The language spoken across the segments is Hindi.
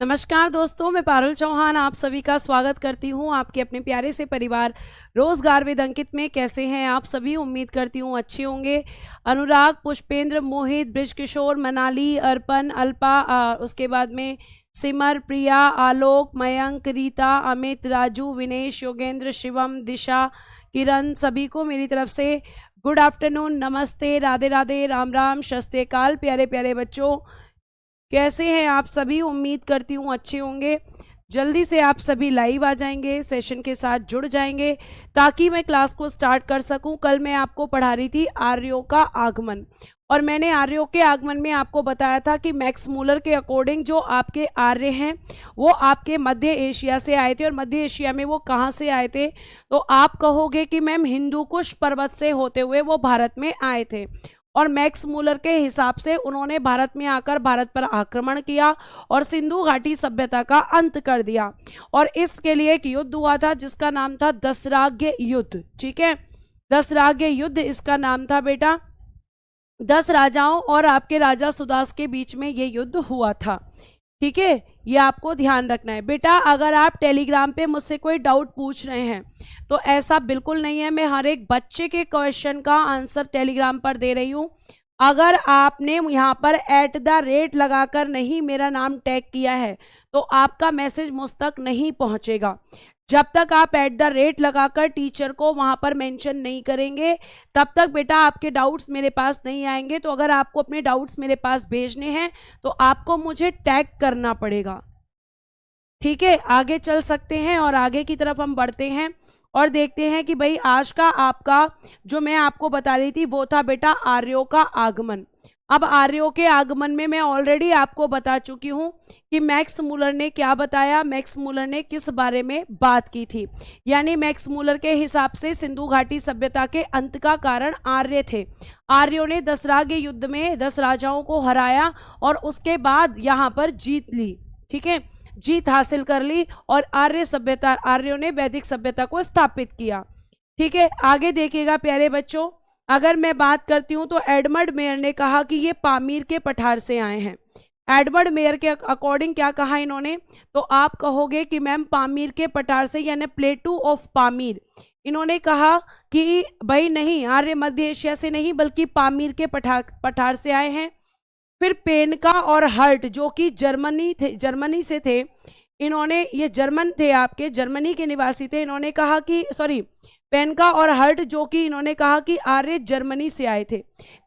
नमस्कार दोस्तों, मैं पारुल चौहान आप सभी का स्वागत करती हूँ आपके अपने प्यारे से परिवार रोजगार विद अंकित में। कैसे हैं आप सभी? उम्मीद करती हूँ अच्छे होंगे। अनुराग, पुष्पेंद्र, मोहित, ब्रिजकिशोर, मनाली, अर्पण, अल्पा, उसके बाद में सिमर, प्रिया, आलोक, मयंक, रीता, अमित, राजू, विनेश, योगेंद्र, शिवम, दिशा, किरण, सभी को मेरी तरफ से गुड आफ्टरनून, नमस्ते, राधे राधे, राम राम, शस्ते काल। प्यारे प्यारे बच्चों, कैसे हैं आप सभी? उम्मीद करती हूँ अच्छे होंगे। जल्दी से आप सभी लाइव आ जाएंगे, सेशन के साथ जुड़ जाएंगे ताकि मैं क्लास को स्टार्ट कर सकूं। कल मैं आपको पढ़ा रही थी आर्यों का आगमन, और मैंने आर्यों के आगमन में आपको बताया था कि मैक्स मूलर के अकॉर्डिंग जो आपके आर्य हैं वो आपके मध्य एशिया से आए थे। और मध्य एशिया में वो कहाँ से आए थे? तो आप कहोगे कि मैम हिंदूकुश पर्वत से होते हुए वो भारत में आए थे, और मैक्स मूलर के हिसाब से उन्होंने भारत में आकर भारत पर आक्रमण किया और सिंधु घाटी सभ्यता का अंत कर दिया। और इसके लिए एक युद्ध हुआ था जिसका नाम था दसराग्य युद्ध। ठीक है, दसराग्य युद्ध इसका नाम था बेटा। 10 राजाओं और आपके राजा सुदास के बीच में ये युद्ध हुआ था। ठीक है, ये आपको ध्यान रखना है बेटा। अगर आप टेलीग्राम पे मुझसे कोई डाउट पूछ रहे हैं तो ऐसा बिल्कुल नहीं है, मैं हर एक बच्चे के क्वेश्चन का आंसर टेलीग्राम पर दे रही हूँ। अगर आपने यहाँ पर @ लगाकर नहीं मेरा नाम टैग किया है तो आपका मैसेज मुझ तक नहीं पहुँचेगा। जब तक आप @ लगाकर टीचर को वहां पर मेंशन नहीं करेंगे तब तक बेटा आपके डाउट्स मेरे पास नहीं आएंगे। तो अगर आपको अपने डाउट्स मेरे पास भेजने हैं तो आपको मुझे टैग करना पड़ेगा। ठीक है, आगे चल सकते हैं और आगे की तरफ हम बढ़ते हैं और देखते हैं कि भाई आज का आपका जो मैं आपको बता रही थी वो था बेटा आर्यों का आगमन। अब आर्यों के आगमन में मैं ऑलरेडी आपको बता चुकी हूं कि मैक्स मूलर ने क्या बताया, मैक्स मूलर ने किस बारे में बात की थी। यानी मैक्स मूलर के हिसाब से सिंधु घाटी सभ्यता के अंत का कारण आर्य थे। आर्यों ने दसराग्य युद्ध में 10 राजाओं को हराया और उसके बाद यहाँ पर जीत ली। ठीक है, जीत हासिल कर ली और आर्यों ने वैदिक सभ्यता को स्थापित किया। ठीक है, आगे देखिएगा प्यारे बच्चों। अगर मैं बात करती हूं तो एडमंड मेयर ने कहा कि ये पामीर के पठार से आए हैं। एडमंड मेयर के अकॉर्डिंग क्या कहा इन्होंने? तो आप कहोगे कि मैम पामीर के पठार से, यानी प्लेटू ऑफ पामीर। इन्होंने कहा कि भाई नहीं, आर्य मध्य एशिया से नहीं बल्कि पामीर के पठार से आए हैं। फिर पेनका और हर्ट जो कि जर्मनी से थे, इन्होंने, ये जर्मन थे, आपके जर्मनी के निवासी थे। इन्होंने कहा कि पेनका और हर्ट जो कि इन्होंने कहा कि आर्य जर्मनी से आए थे।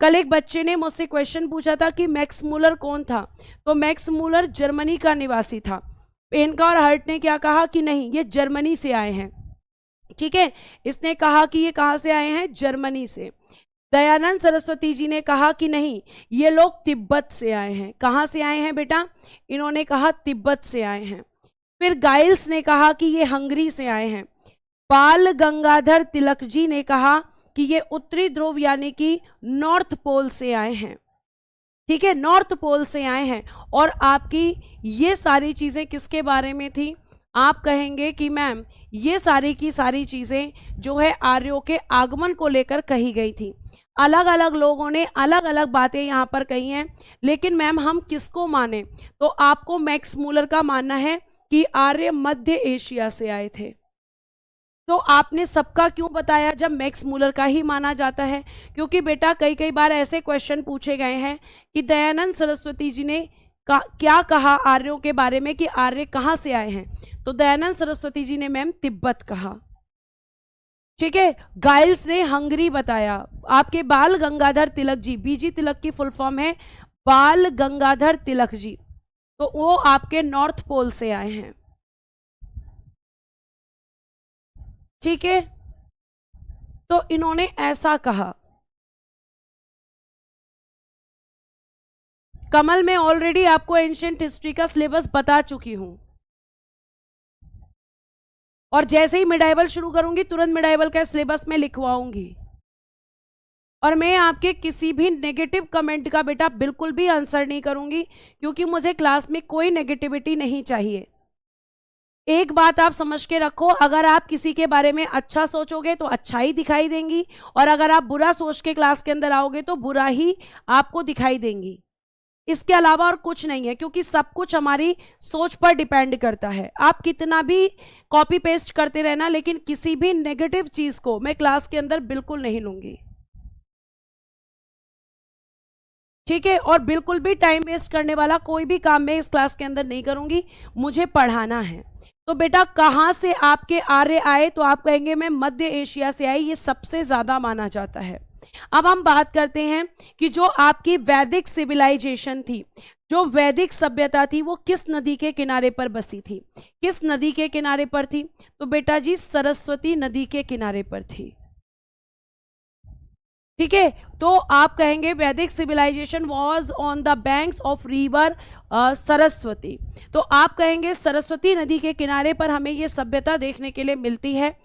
कल एक बच्चे ने मुझसे क्वेश्चन पूछा था कि मैक्स मूलर कौन था, तो मैक्स मूलर जर्मनी का निवासी था। पेनका और हर्ट ने क्या कहा कि नहीं, ये जर्मनी से आए हैं। ठीक है, इसने कहा कि ये कहाँ से आए हैं? जर्मनी से। दयानंद सरस्वती जी ने कहा कि नहीं, ये लोग तिब्बत से आए हैं। कहाँ से आए हैं बेटा? इन्होंने कहा तिब्बत से आए हैं। फिर गाइल्स ने कहा कि ये हंगरी से आए हैं। बाल गंगाधर तिलक जी ने कहा कि ये उत्तरी ध्रुव यानी कि नॉर्थ पोल से आए हैं। ठीक है, नॉर्थ पोल से आए हैं। और आपकी ये सारी चीजें किसके बारे में थी? आप कहेंगे कि मैम ये सारी की सारी चीजें जो है आर्यों के आगमन को लेकर कही गई थी। अलग अलग लोगों ने अलग अलग बातें यहाँ पर कही हैं, लेकिन मैम हम किसको माने? तो आपको मैक्स मूलर का मानना है कि आर्य मध्य एशिया से आए थे। तो आपने सबका क्यों बताया जब मैक्स मूलर का ही माना जाता है? क्योंकि बेटा कई बार ऐसे क्वेश्चन पूछे गए हैं कि दयानंद सरस्वती जी ने क्या कहा आर्यों के बारे में कि आर्य कहाँ से आए हैं? तो दयानंद सरस्वती जी ने मैम तिब्बत कहा। ठीक है, गाइल्स ने हंगरी बताया। आपके बाल गंगाधर तिलक जी, बीजी तिलक की फुल फॉर्म है बाल गंगाधर तिलक जी, तो वो आपके नॉर्थ पोल से आए हैं। ठीक है, तो इन्होंने ऐसा कहा। कमल, मैं ऑलरेडी आपको एंशिएंट हिस्ट्री का सिलेबस बता चुकी हूं, और जैसे ही मिडाइवल शुरू करूंगी तुरंत मिडाइवल का सिलेबस में लिखवाऊंगी। और मैं आपके किसी भी नेगेटिव कमेंट का बेटा बिल्कुल भी आंसर नहीं करूंगी, क्योंकि मुझे क्लास में कोई नेगेटिविटी नहीं चाहिए। एक बात आप समझ के रखो, अगर आप किसी के बारे में अच्छा सोचोगे तो अच्छा ही दिखाई देंगी, और अगर आप बुरा सोच के क्लास के अंदर आओगे तो बुरा ही आपको दिखाई देंगी। इसके अलावा और कुछ नहीं है, क्योंकि सब कुछ हमारी सोच पर डिपेंड करता है। आप कितना भी कॉपी पेस्ट करते रहना, लेकिन किसी भी नेगेटिव चीज को मैं क्लास के अंदर बिल्कुल नहीं लूंगी, ठीक है। और बिल्कुल भी टाइम वेस्ट करने वाला कोई भी काम मैं इस क्लास के अंदर नहीं करूंगी, मुझे पढ़ाना है। तो बेटा कहां से आपके आर्य आए, तो आप कहेंगे मैं मध्य एशिया से आई, ये सबसे ज्यादा माना जाता है। अब हम बात करते हैं कि जो आपकी वैदिक सिविलाइजेशन थी, जो वैदिक सभ्यता थी, वो किस नदी के किनारे पर बसी थी, किस नदी के किनारे पर थी, तो बेटा जी सरस्वती नदी के किनारे पर थी, ठीक है। तो आप कहेंगे Vedic civilisation was on the banks of river Saraswati, तो आप कहेंगे सरस्वती नदी के किनारे पर हमें ये सभ्यता देखने के लिए मिलती है।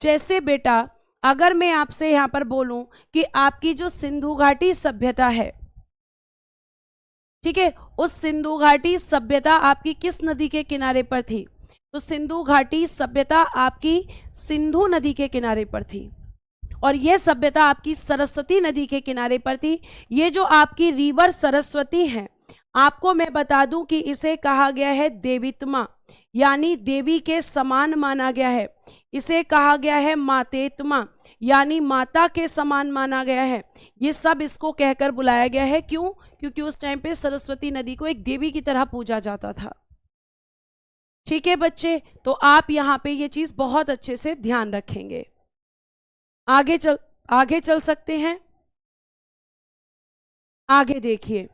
जैसे बेटा अगर मैं आपसे यहां पर बोलूं कि आपकी जो सिंधु घाटी सभ्यता है, ठीक है, उस सिंधु घाटी सभ्यता आपकी किस नदी के किनारे पर थी, तो सिंधु घाटी सभ्यता आपकी सिंधु नदी के किनारे पर थी, और यह सभ्यता आपकी सरस्वती नदी के किनारे पर थी। ये जो आपकी रिवर सरस्वती है, आपको मैं बता दूं कि इसे कहा गया है देवीत्मा, यानी देवी के समान माना गया है। इसे कहा गया है मातेत्मा, यानी माता के समान माना गया है। ये सब इसको कहकर बुलाया गया है, क्यों? क्योंकि उस टाइम पे सरस्वती नदी को एक देवी की तरह पूजा जाता था, ठीक है बच्चे। तो आप यहाँ पे ये चीज बहुत अच्छे से ध्यान रखेंगे। आगे चल सकते हैं। आगे देखिए,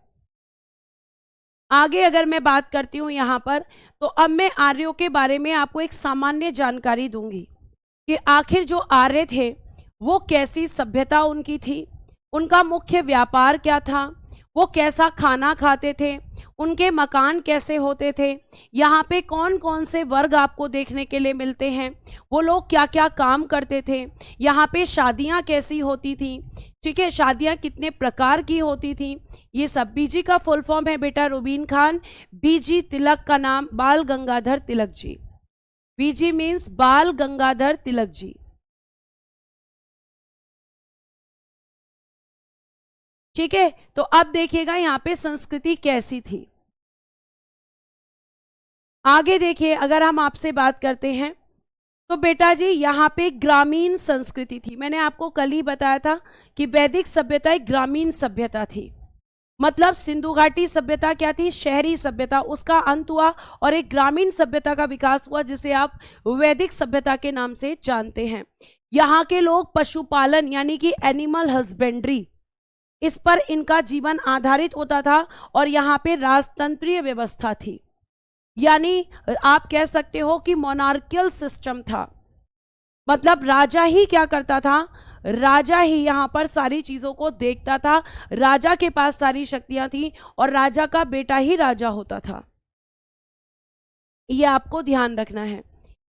आगे अगर मैं बात करती हूं यहां पर, तो अब मैं आर्यों के बारे में आपको एक सामान्य जानकारी दूंगी कि आखिर जो आर्य थे वो कैसी सभ्यता उनकी थी, उनका मुख्य व्यापार क्या था, वो कैसा खाना खाते थे, उनके मकान कैसे होते थे, यहाँ पे कौन कौन से वर्ग आपको देखने के लिए मिलते हैं, वो लोग क्या क्या काम करते थे, यहाँ पे शादियाँ कैसी होती थी, ठीक है, शादियाँ कितने प्रकार की होती थी। ये सब। बीजी का फुल फॉर्म है बेटा रूबीन खान, बीजी तिलक का नाम बाल गंगाधर तिलक जी। बीजी मीन्स बाल गंगाधर तिलक जी, ठीक है। तो अब देखिएगा यहाँ पे संस्कृति कैसी थी। आगे देखिए, अगर हम आपसे बात करते हैं तो बेटा जी यहाँ पे ग्रामीण संस्कृति थी। मैंने आपको कल ही बताया था कि वैदिक सभ्यता एक ग्रामीण सभ्यता थी, मतलब सिंधु घाटी सभ्यता क्या थी, शहरी सभ्यता, उसका अंत हुआ और एक ग्रामीण सभ्यता का विकास हुआ जिसे आप वैदिक सभ्यता के नाम से जानते हैं। यहाँ के लोग पशुपालन यानी कि एनिमल हस्बेंड्री, इस पर इनका जीवन आधारित होता था, और यहाँ पे राजतंत्रीय व्यवस्था थी, यानी आप कह सकते हो कि मोनार्कियल सिस्टम था। मतलब राजा ही क्या करता था, राजा ही यहाँ पर सारी चीजों को देखता था, राजा के पास सारी शक्तियां थी और राजा का बेटा ही राजा होता था। ये आपको ध्यान रखना है।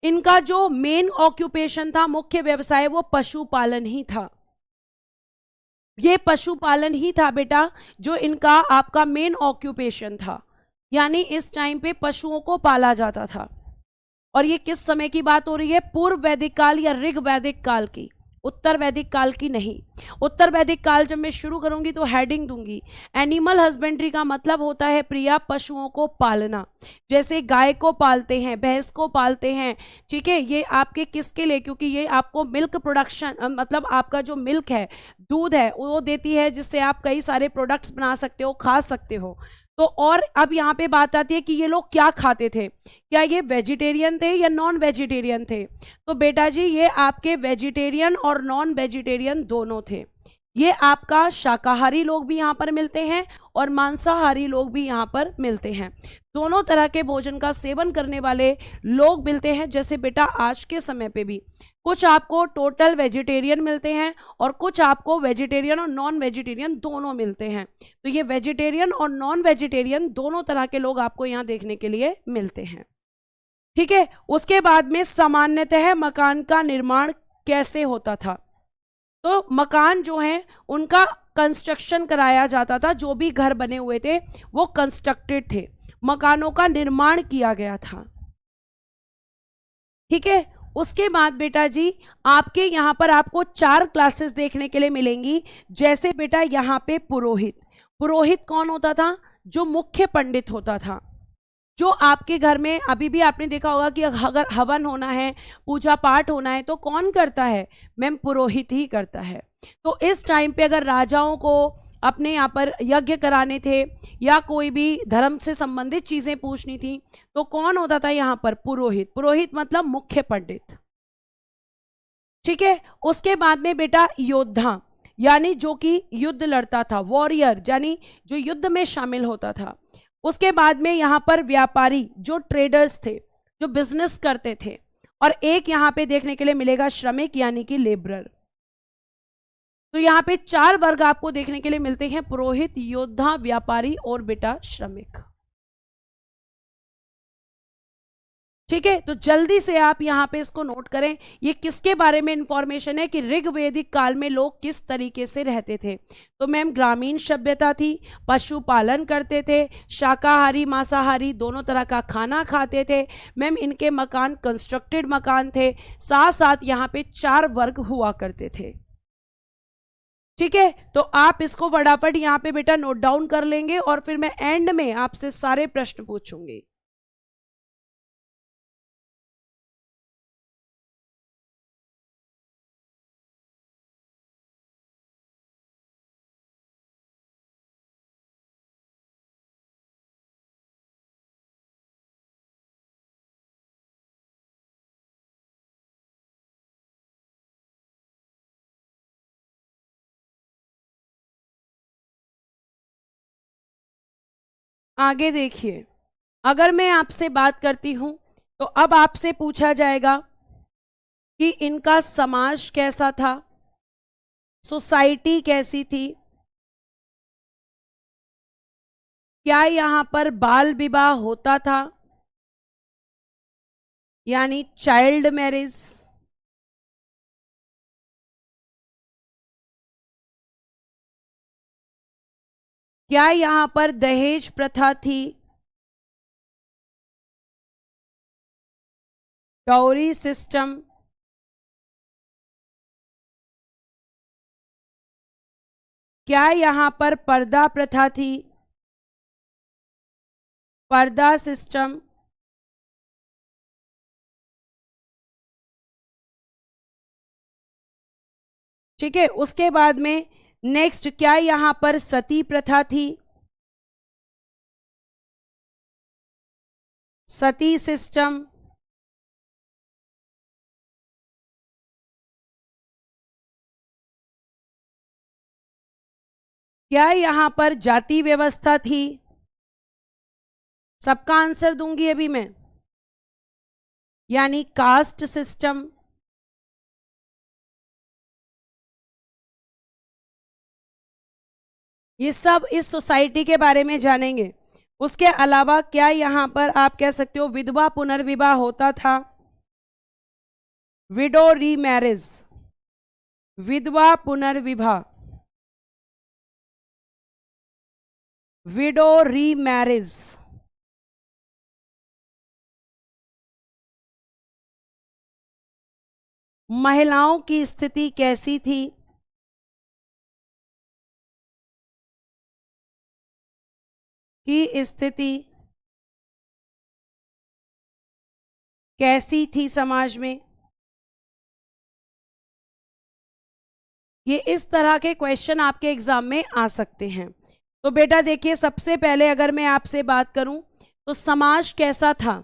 इनका जो मेन ऑक्यूपेशन था, मुख्य व्यवसाय, वो पशुपालन ही था। ये पशुपालन ही था बेटा जो इनका आपका मेन ऑक्यूपेशन था, यानी इस टाइम पे पशुओं को पाला जाता था। और ये किस समय की बात हो रही है, पूर्व वैदिक काल या ऋग वैदिक काल की, उत्तर वैदिक काल की नहीं। उत्तर वैदिक काल जब मैं शुरू करूंगी तो हेडिंग दूंगी, एनिमल हस्बेंड्री का मतलब होता है प्रिया पशुओं को पालना, जैसे गाय को पालते हैं, भैंस को पालते हैं, ठीक है। ये आपके किसके लिए, क्योंकि ये आपको मिल्क प्रोडक्शन, मतलब आपका जो मिल्क है, दूध है, वो देती है, जिससे आप कई सारे प्रोडक्ट्स बना सकते हो, खा सकते हो। तो और अब यहाँ पे बात आती है कि ये लोग क्या खाते थे, क्या ये वेजिटेरियन थे या नॉन वेजिटेरियन थे, तो बेटा जी ये आपके वेजिटेरियन और नॉन वेजिटेरियन दोनों थे। ये आपका शाकाहारी लोग भी यहाँ पर मिलते हैं और मांसाहारी लोग भी यहाँ पर मिलते हैं, दोनों तरह के भोजन का सेवन करने वाले लोग मिलते हैं। जैसे बेटा आज के समय पे भी कुछ आपको टोटल वेजिटेरियन मिलते हैं और कुछ आपको वेजिटेरियन और नॉन वेजिटेरियन दोनों मिलते हैं। तो ये वेजिटेरियन और नॉन वेजिटेरियन दोनों तरह के लोग आपको यहाँ देखने के लिए मिलते हैं, ठीक है। उसके बाद में सामान्यतः मकान का निर्माण कैसे होता था, तो मकान जो है उनका कंस्ट्रक्शन कराया जाता था, जो भी घर बने हुए थे वो कंस्ट्रक्टेड थे, मकानों का निर्माण किया गया था, ठीक है। उसके बाद बेटा जी आपके यहाँ पर आपको 4 क्लासेस देखने के लिए मिलेंगी। जैसे बेटा यहाँ पे पुरोहित, पुरोहित कौन होता था, जो मुख्य पंडित होता था, जो आपके घर में अभी भी आपने देखा होगा कि अगर हवन होना है, पूजा पाठ होना है, तो कौन करता है मैम? पुरोहित ही करता है। तो इस टाइम पे अगर राजाओं को अपने यहाँ पर यज्ञ कराने थे या कोई भी धर्म से संबंधित चीजें पूछनी थी, तो कौन होता था यहाँ पर? पुरोहित। पुरोहित मतलब मुख्य पंडित, ठीक है। उसके बाद में बेटा योद्धा, यानी जो कि युद्ध लड़ता था, वॉरियर यानी जो युद्ध में शामिल होता था। उसके बाद में यहाँ पर व्यापारी, जो ट्रेडर्स थे, जो बिजनेस करते थे। और एक यहाँ पे देखने के लिए मिलेगा श्रमिक यानी कि लेबरर। तो यहाँ पे 4 वर्ग आपको देखने के लिए मिलते हैं, पुरोहित, योद्धा, व्यापारी और बेटा श्रमिक, ठीक है। तो जल्दी से आप यहाँ पे इसको नोट करें। ये किसके बारे में इंफॉर्मेशन है कि ऋग्वैदिक काल में लोग किस तरीके से रहते थे। तो मैम ग्रामीण सभ्यता थी, पशुपालन करते थे, शाकाहारी मांसाहारी दोनों तरह का खाना खाते थे। मैम इनके मकान कंस्ट्रक्टेड मकान थे, साथ साथ यहाँ पे 4 वर्ग हुआ करते थे, ठीक है। तो आप इसको फटाफट यहाँ पे बेटा नोट डाउन कर लेंगे और फिर मैं एंड में आपसे सारे प्रश्न पूछूंगी। आगे देखिए, अगर मैं आपसे बात करती हूं तो अब आपसे पूछा जाएगा कि इनका समाज कैसा था, सोसाइटी कैसी थी, क्या यहां पर बाल विवाह होता था यानी चाइल्ड मैरिज, क्या यहां पर दहेज प्रथा थी, डाउरी सिस्टम, क्या यहां पर पर्दा प्रथा थी, पर्दा सिस्टम, ठीक है। उसके बाद में नेक्स्ट, क्या यहां पर सती प्रथा थी, सती सिस्टम, क्या यहां पर जाति व्यवस्था थी? सबका आंसर दूंगी अभी मैं, यानी कास्ट सिस्टम, ये सब इस सोसाइटी के बारे में जानेंगे। उसके अलावा क्या यहां पर आप कह सकते हो विधवा पुनर्विवाह होता था, विडो रीमैरिज, विधवा पुनर्विवाह, विडो रीमैरिज, महिलाओं की स्थिति कैसी थी, की स्थिति कैसी थी समाज में। ये इस तरह के क्वेश्चन आपके एग्जाम में आ सकते हैं। तो बेटा देखिए, सबसे पहले अगर मैं आपसे बात करूं तो समाज कैसा था,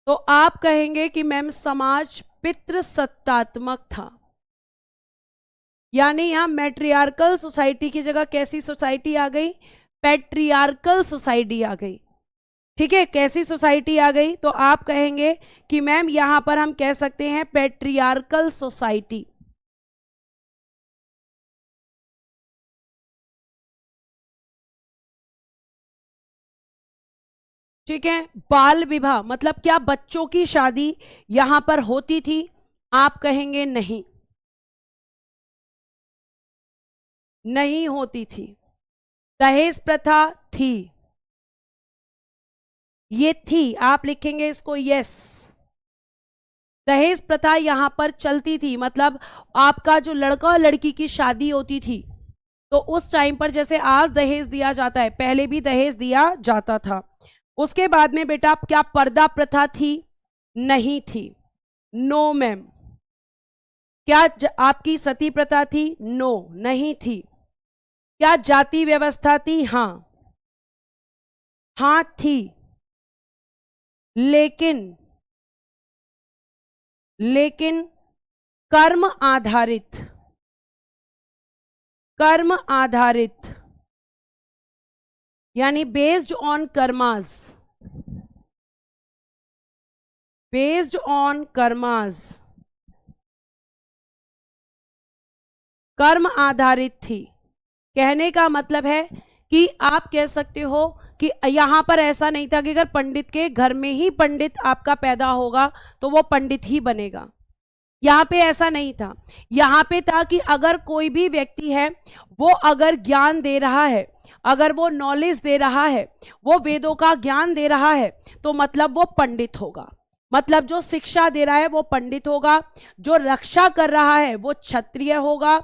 तो आप कहेंगे कि मैम समाज पितृसत्तात्मक था, यानी यहां मैट्रियार्कल सोसाइटी की जगह कैसी सोसाइटी आ गई? पैट्रियार्कल सोसाइटी आ गई, ठीक है। कैसी सोसाइटी आ गई? तो आप कहेंगे कि मैम यहां पर हम कह सकते हैं पैट्रियार्कल सोसाइटी, ठीक है। बाल विवाह मतलब क्या बच्चों की शादी यहां पर होती थी? आप कहेंगे नहीं, नहीं होती थी। दहेज प्रथा थी, ये थी, आप लिखेंगे इसको यस। दहेज प्रथा यहां पर चलती थी, मतलब आपका जो लड़का और लड़की की शादी होती थी तो उस टाइम पर जैसे आज दहेज दिया जाता है, पहले भी दहेज दिया जाता था। उसके बाद में बेटा क्या पर्दा प्रथा थी? नहीं थी, नो मैम। क्या आपकी सती प्रथा थी? नो, नहीं थी। क्या जाति व्यवस्था थी? हाँ, हाँ थी, लेकिन कर्म आधारित, कर्म आधारित यानी based on karmas, based on karmas, कर्म आधारित थी। कहने का मतलब है कि आप कह सकते हो कि यहां पर ऐसा नहीं था कि अगर पंडित के घर में ही पंडित आपका पैदा होगा तो वो पंडित ही बनेगा। यहां पे ऐसा नहीं था। यहां पे था कि अगर कोई भी व्यक्ति है, वो अगर ज्ञान दे रहा है, अगर वो नॉलेज दे रहा है, वो वेदों का ज्ञान दे रहा है, तो मतलब वो पंडित होगा। मतलब जो शिक्षा दे रहा है वो पंडित होगा, जो रक्षा कर रहा है वो क्षत्रिय होगा,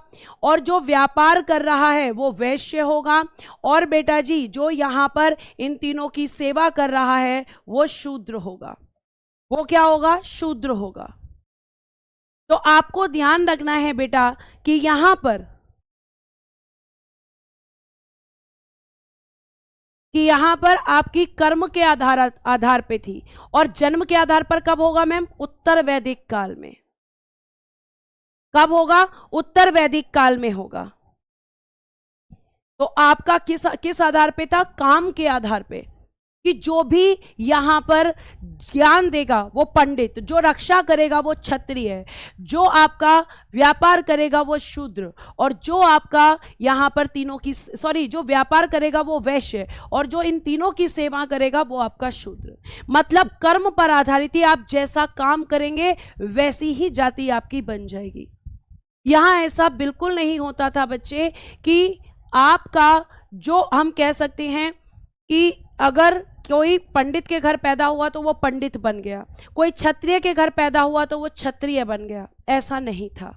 और जो व्यापार कर रहा है वो वैश्य होगा, और बेटा जी जो यहां पर इन तीनों की सेवा कर रहा है वो शूद्र होगा। वो क्या होगा? शूद्र होगा। तो आपको ध्यान रखना है बेटा कि यहां पर आपकी कर्म के आधार पे थी, और जन्म के आधार पर कब होगा मैम? उत्तर वैदिक काल में। कब होगा? उत्तर वैदिक काल में होगा। तो आपका किस आधार पे था? काम के आधार पे, कि जो भी यहां पर ज्ञान देगा वो पंडित, जो रक्षा करेगा वो क्षत्रिय, जो आपका व्यापार करेगा वो शूद्र, और जो आपका यहां पर तीनों की जो व्यापार करेगा वो वैश्य, और जो इन तीनों की सेवा करेगा वो आपका शूद्र। मतलब कर्म पर आधारित ही, आप जैसा काम करेंगे वैसी ही जाति आपकी बन जाएगी। यहां ऐसा बिल्कुल नहीं होता था बच्चे कि आपका, जो हम कह सकते हैं कि अगर कोई पंडित के घर पैदा हुआ तो वो पंडित बन गया, कोई क्षत्रिय के घर पैदा हुआ तो वो क्षत्रिय बन गया, ऐसा नहीं था।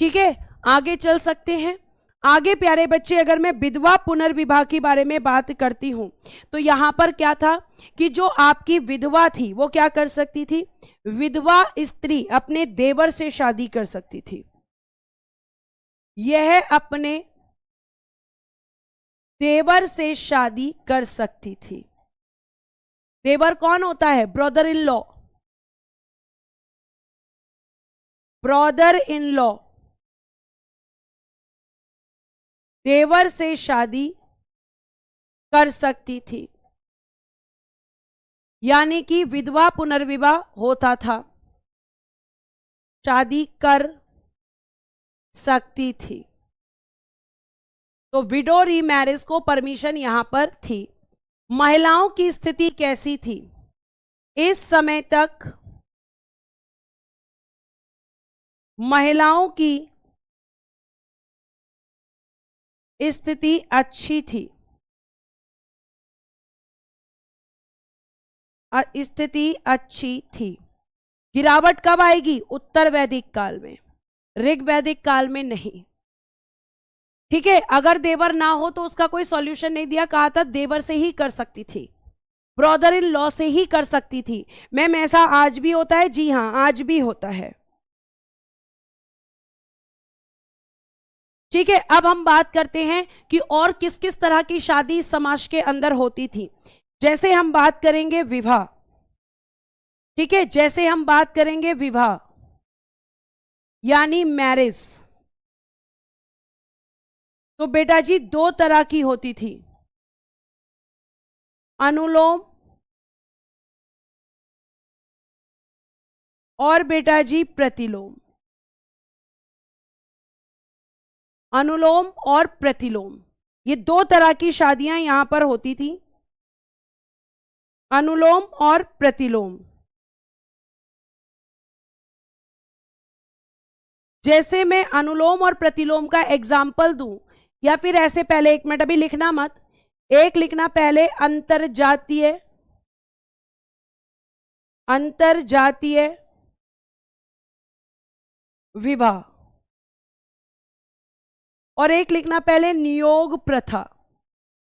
ठीक है, आगे चल सकते हैं। आगे प्यारे बच्चे, अगर मैं विधवा पुनर्विवाह के बारे में बात करती हूं तो यहां पर क्या था कि जो आपकी विधवा थी वो क्या कर सकती थी? विधवा स्त्री अपने देवर से शादी कर सकती थी। यह अपने देवर से शादी कर सकती थी। देवर कौन होता है? Brother in law, brother in law. देवर से शादी कर सकती थी, यानी कि विधवा पुनर्विवाह होता था, शादी कर सकती थी। तो विडो रीमैरिज को परमिशन यहां पर थी। महिलाओं की स्थिति कैसी थी? इस समय तक महिलाओं की स्थिति अच्छी थी, स्थिति अच्छी थी। गिरावट कब आएगी? उत्तर वैदिक काल में, ऋग वैदिक काल में नहीं। ठीक है, अगर देवर ना हो तो उसका कोई सॉल्यूशन नहीं दिया, कहा था देवर से ही कर सकती थी, ब्रदर इन लॉ से ही कर सकती थी। मैम ऐसा आज भी होता है? जी हां, आज भी होता है। ठीक है, अब हम बात करते हैं कि और किस किस तरह की शादी समाज के अंदर होती थी। जैसे हम बात करेंगे विवाह, ठीक है, जैसे हम बात करेंगे विवाह यानी मैरिज, तो बेटा जी दो तरह की होती थी, अनुलोम और बेटा जी प्रतिलोम। अनुलोम और प्रतिलोम, ये दो तरह की शादियां यहां पर होती थी, अनुलोम और प्रतिलोम। जैसे मैं अनुलोम और प्रतिलोम का एग्जाम्पल दूं, या फिर ऐसे, पहले एक मिनट अभी लिखना मत, एक लिखना पहले, अंतरजातीय, अंतरजातीय विवाह। और एक लिखना पहले नियोग प्रथा,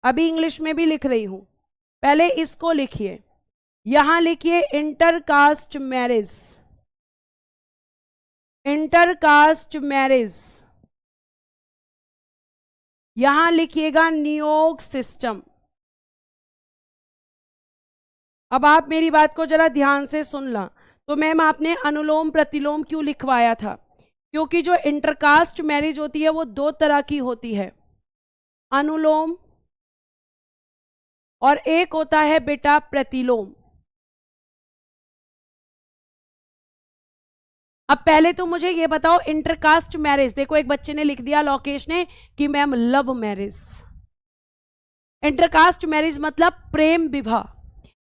अभी इंग्लिश में भी लिख रही हूं, पहले इसको लिखिए। यहां लिखिए इंटरकास्ट मैरिज, इंटरकास्ट मैरिज। यहां लिखिएगा नियोग सिस्टम। अब आप मेरी बात को जरा ध्यान से सुन ला। तो मैम आपने अनुलोम प्रतिलोम क्यों लिखवाया था? क्योंकि जो इंटरकास्ट मैरिज होती है वो दो तरह की होती है, अनुलोम और एक होता है बेटा प्रतिलोम। अब पहले तो मुझे ये बताओ, इंटरकास्ट मैरिज, देखो एक बच्चे ने लिख दिया लोकेश ने कि ma'am love marriage. Intercaste marriage मतलब प्रेम विवाह,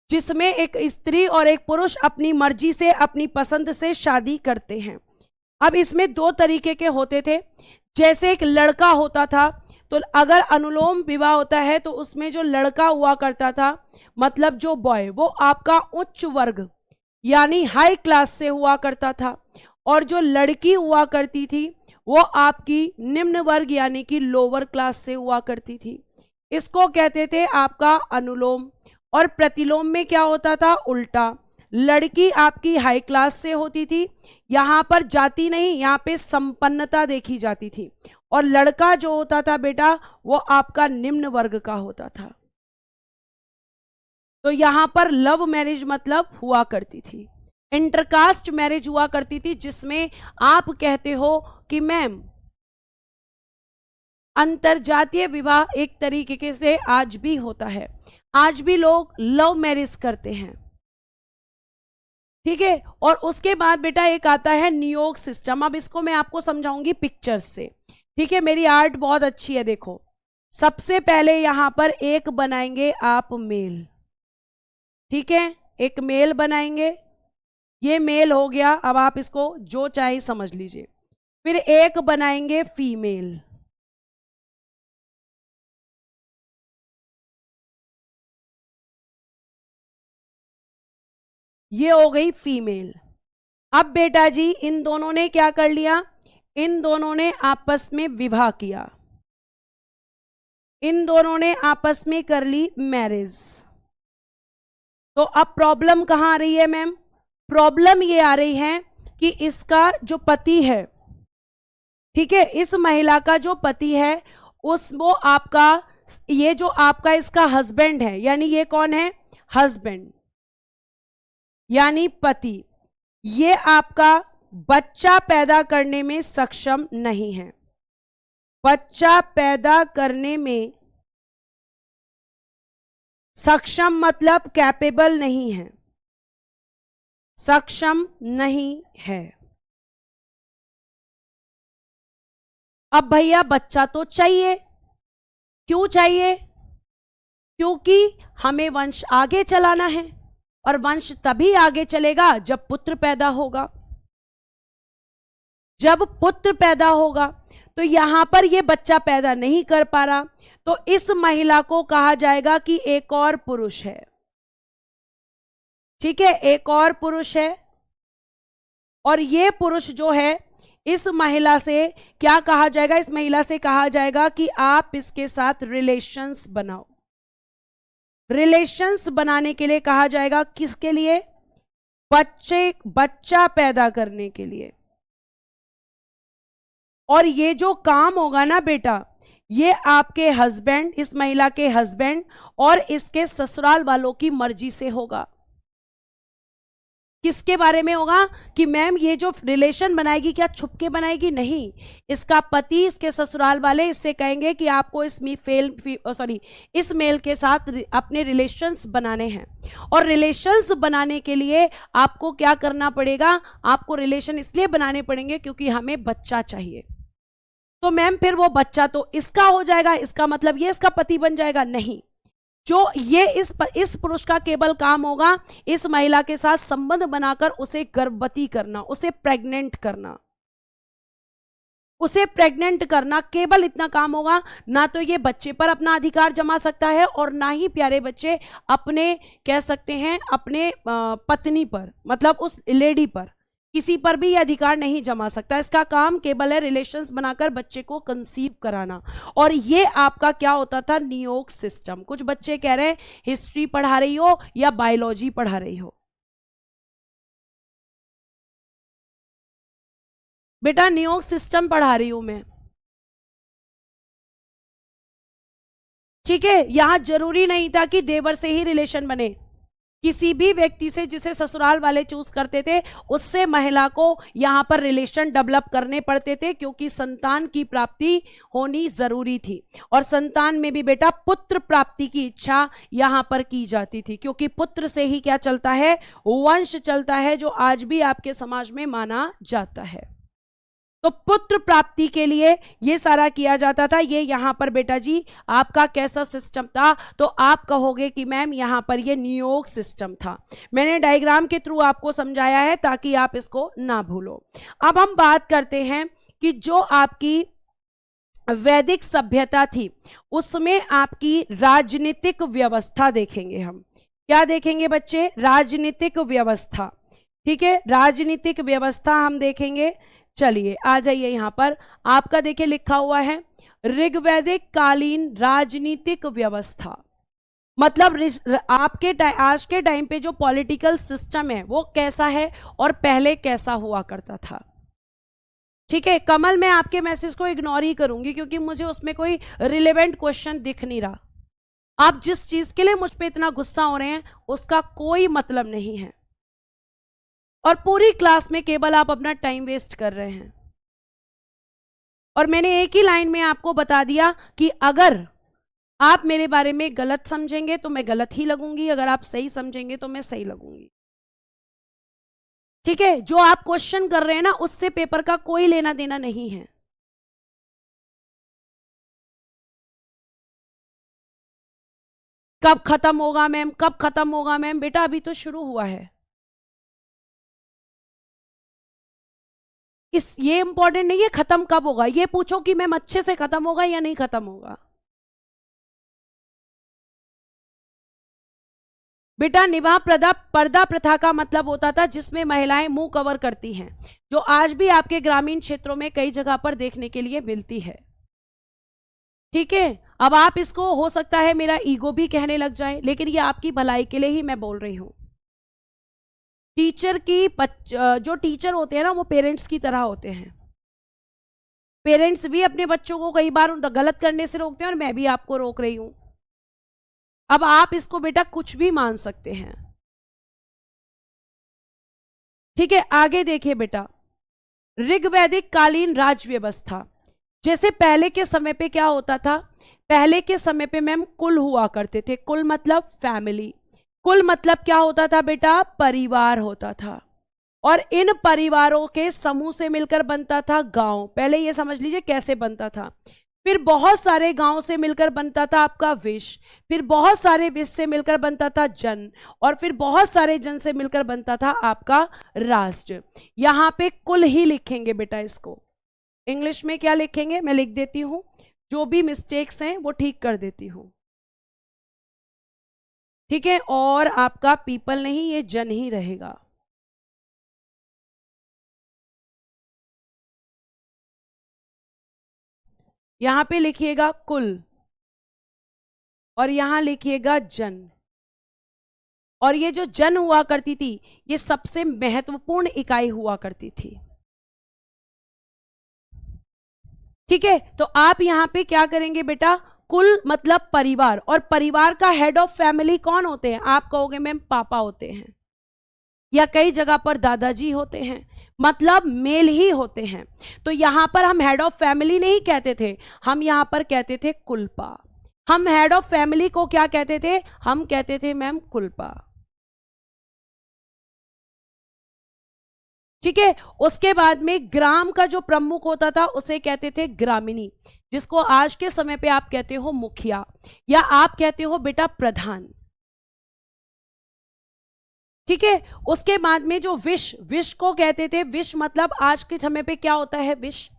जिसमें एक स्त्री और एक पुरुष अपनी मर्जी से अपनी पसंद से शादी करते हैं। अब इसमें दो तरीके के होते थे। जैसे एक लड़का होता था, तो अगर अनुलोम विवाह होता है तो उसमें जो लड़का हुआ करता था, मतलब जो बॉय, वो आपका उच्च वर्ग यानी हाई क्लास से हुआ करता था, और जो लड़की हुआ करती थी वो आपकी निम्न वर्ग यानी कि लोअर क्लास से हुआ करती थी। इसको कहते थे आपका अनुलोम। और प्रतिलोम में क्या होता था? उल्टा, लड़की आपकी हाई क्लास से होती थी, यहां पर जाति नहीं, यहां पे संपन्नता देखी जाती थी, और लड़का जो होता था बेटा वो आपका निम्न वर्ग का होता था। तो यहां पर लव मैरिज मतलब हुआ करती थी। इंटरकास्ट मैरिज हुआ करती थी जिसमें आप कहते हो कि मैम अंतरजातीय विवाह एक तरीके से आज भी होता है, आज भी लोग लव मैरिज करते हैं, ठीक है। और उसके बाद बेटा एक आता है नियोग सिस्टम। अब इसको मैं आपको समझाऊंगी पिक्चर्स से, ठीक है। मेरी आर्ट बहुत अच्छी है, देखो। सबसे पहले यहां पर एक बनाएंगे आप मेल, ठीक है, एक मेल बनाएंगे, ये मेल हो गया। अब आप इसको जो चाहे समझ लीजिए। फिर एक बनाएंगे फीमेल, ये हो गई फीमेल। अब बेटा जी इन दोनों ने क्या कर लिया? इन दोनों ने आपस में विवाह किया, इन दोनों ने आपस में कर ली मैरिज। तो अब प्रॉब्लम कहां आ रही है मैम? प्रॉब्लम ये आ रही है कि इसका जो पति है, ठीक है, इस महिला का जो पति है वो आपका, ये जो आपका इसका हस्बैंड है, यानी ये कौन है? हस्बैंड यानी पति, ये आपका बच्चा पैदा करने में सक्षम नहीं है। बच्चा पैदा करने में सक्षम मतलब कैपेबल नहीं है, सक्षम नहीं है। अब भैया बच्चा तो चाहिए, क्यों चाहिए? क्योंकि हमें वंश आगे चलाना है, और वंश तभी आगे चलेगा जब पुत्र पैदा होगा। जब पुत्र पैदा होगा, तो यहां पर ये बच्चा पैदा नहीं कर पा रहा, तो इस महिला को कहा जाएगा कि एक और पुरुष है, ठीक है, एक और पुरुष है। और ये पुरुष जो है, इस महिला से क्या कहा जाएगा? इस महिला से कहा जाएगा कि आप इसके साथ रिलेशंस बनाओ। रिलेशंस बनाने के लिए कहा जाएगा, किसके लिए? बच्चा पैदा करने के लिए। और ये जो काम होगा ना बेटा, ये आपके हस्बैंड, इस महिला के हस्बैंड और इसके ससुराल वालों की मर्जी से होगा। किसके बारे में होगा? कि मैम ये जो रिलेशन बनाएगी क्या छुप के बनाएगी? नहीं, इसका पति, इसके ससुराल वाले इससे कहेंगे कि आपको इस इस मेल के साथ अपने रिलेशंस बनाने हैं। और रिलेशंस बनाने के लिए आपको क्या करना पड़ेगा? आपको रिलेशन इसलिए बनाने पड़ेंगे क्योंकि हमें बच्चा चाहिए। तो मैम फिर वो बच्चा तो इसका हो जाएगा, इसका मतलब ये इसका पति बन जाएगा? नहीं, जो ये इस पुरुष का केवल काम होगा इस महिला के साथ संबंध बनाकर उसे गर्भवती करना, उसे प्रेग्नेंट करना, उसे प्रेग्नेंट करना, केवल इतना काम होगा। ना तो ये बच्चे पर अपना अधिकार जमा सकता है, और ना ही प्यारे बच्चे अपने, कह सकते हैं अपने पत्नी पर, मतलब उस लेडी पर, किसी पर भी ये अधिकार नहीं जमा सकता। इसका काम केवल है रिलेशंस बनाकर बच्चे को कंसीव कराना। और ये आपका क्या होता था, नियोग सिस्टम। कुछ बच्चे कह रहे हैं हिस्ट्री पढ़ा रही हो या बायोलॉजी पढ़ा रही हो। बेटा नियोग सिस्टम पढ़ा रही हूं मैं, ठीक है। यहां जरूरी नहीं था कि देवर से ही रिलेशन बने। किसी भी व्यक्ति से जिसे ससुराल वाले चूज करते थे, उससे महिला को यहां पर रिलेशन डेवलप करने पड़ते थे, क्योंकि संतान की प्राप्ति होनी जरूरी थी। और संतान में भी बेटा पुत्र प्राप्ति की इच्छा यहां पर की जाती थी, क्योंकि पुत्र से ही क्या चलता है, वंश चलता है, जो आज भी आपके समाज में माना जाता है। तो पुत्र प्राप्ति के लिए ये सारा किया जाता था। ये यहां पर बेटा जी आपका कैसा सिस्टम था, तो आप कहोगे कि मैम यहां पर ये नियोग सिस्टम था। मैंने डायग्राम के थ्रू आपको समझाया है ताकि आप इसको ना भूलो। अब हम बात करते हैं कि जो आपकी वैदिक सभ्यता थी, उसमें आपकी राजनीतिक व्यवस्था देखेंगे हम। क्या देखेंगे बच्चे, राजनीतिक व्यवस्था, ठीक है। राजनीतिक व्यवस्था हम देखेंगे। चलिए आ जाइए, यहां पर आपका देखिए लिखा हुआ है ऋग्वैदिक कालीन राजनीतिक व्यवस्था। मतलब आपके आज के टाइम पे जो पॉलिटिकल सिस्टम है वो कैसा है और पहले कैसा हुआ करता था, ठीक है। कमल, मैं आपके मैसेज को इग्नोर ही करूंगी क्योंकि मुझे उसमें कोई रिलेवेंट क्वेश्चन दिख नहीं रहा। आप जिस चीज के लिए मुझ पे इतना गुस्सा हो रहे हैं उसका कोई मतलब नहीं है, और पूरी क्लास में केवल आप अपना टाइम वेस्ट कर रहे हैं। और मैंने एक ही लाइन में आपको बता दिया कि अगर आप मेरे बारे में गलत समझेंगे तो मैं गलत ही लगूंगी, अगर आप सही समझेंगे तो मैं सही लगूंगी, ठीक है। जो आप क्वेश्चन कर रहे हैं ना, उससे पेपर का कोई लेना देना नहीं है। कब खत्म होगा मैम, कब खत्म होगा मैम, बेटा अभी तो शुरू हुआ है। ये इंपॉर्टेंट नहीं है खत्म कब होगा, ये पूछो कि मैम अच्छे से खत्म होगा या नहीं खत्म होगा। बेटा निवाह पर्दा प्रथा का मतलब होता था जिसमें महिलाएं मुंह कवर करती हैं, जो आज भी आपके ग्रामीण क्षेत्रों में कई जगह पर देखने के लिए मिलती है, ठीक है। अब आप इसको हो सकता है मेरा ईगो भी कहने लग जाए, लेकिन ये आपकी भलाई के लिए ही मैं बोल रही हूं। टीचर की जो टीचर होते हैं ना, वो पेरेंट्स की तरह होते हैं। पेरेंट्स भी अपने बच्चों को कई बार गलत करने से रोकते हैं, और मैं भी आपको रोक रही हूं। अब आप इसको बेटा कुछ भी मान सकते हैं, ठीक है। आगे देखिए बेटा, ऋग्वैदिक कालीन राज व्यवस्था। जैसे पहले के समय पे क्या होता था, पहले के समय पे मैम कुल हुआ करते थे। कुल मतलब फैमिली। कुल मतलब क्या होता था बेटा, परिवार होता था, और इन परिवारों के समूह से मिलकर बनता था गांव। पहले ये समझ लीजिए कैसे बनता था। फिर बहुत सारे गांव से मिलकर बनता था आपका विश्व, फिर बहुत सारे विश्व से मिलकर बनता था जन, और फिर बहुत सारे जन से मिलकर बनता था आपका राष्ट्र। यहां पे कुल ही लिखेंगे बेटा, इसको इंग्लिश में क्या लिखेंगे मैं लिख देती हूं, जो भी मिस्टेक्स हैं वो ठीक कर देती हूं, ठीक है। और आपका पीपल नहीं, ये जन ही रहेगा। यहां पे लिखिएगा कुल, और यहां लिखिएगा जन। और ये जो जन हुआ करती थी, ये सबसे महत्वपूर्ण इकाई हुआ करती थी, ठीक है। तो आप यहां पे क्या करेंगे बेटा, कुल मतलब परिवार, और परिवार का हेड ऑफ फैमिली कौन होते हैं, आप कहोगे मैम पापा होते हैं, या कई जगह पर दादाजी होते हैं, मतलब मेल ही होते हैं। तो यहां पर हम हेड ऑफ फैमिली नहीं कहते थे, हम यहां पर कहते थे कुलपा। हम हेड ऑफ फैमिली को क्या कहते थे, हम कहते थे मैम कुलपा, ठीक है। उसके बाद में ग्राम का जो प्रमुख होता था उसे कहते थे ग्रामिणी, जिसको आज के समय पे आप कहते हो मुखिया, या आप कहते हो बेटा प्रधान, ठीक है। उसके बाद में जो विश को कहते थे, विश मतलब आज के समय पे क्या होता है विश।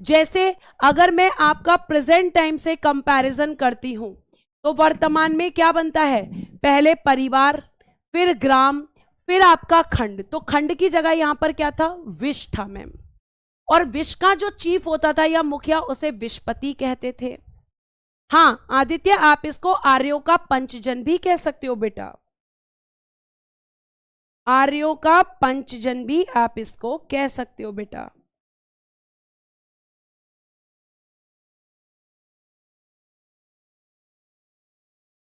जैसे अगर मैं आपका प्रेजेंट टाइम से कंपैरिजन करती हूं, तो वर्तमान में क्या बनता है, पहले परिवार, फिर ग्राम, फिर आपका खंड, तो खंड की जगह यहां पर क्या था, विश था मैम। और विश का जो चीफ होता था या मुखिया, उसे विशपति कहते थे। हाँ आदित्य, आप इसको आर्यों का पंचजन भी कह सकते हो बेटा, आर्यों का पंचजन भी आप इसको कह सकते हो बेटा।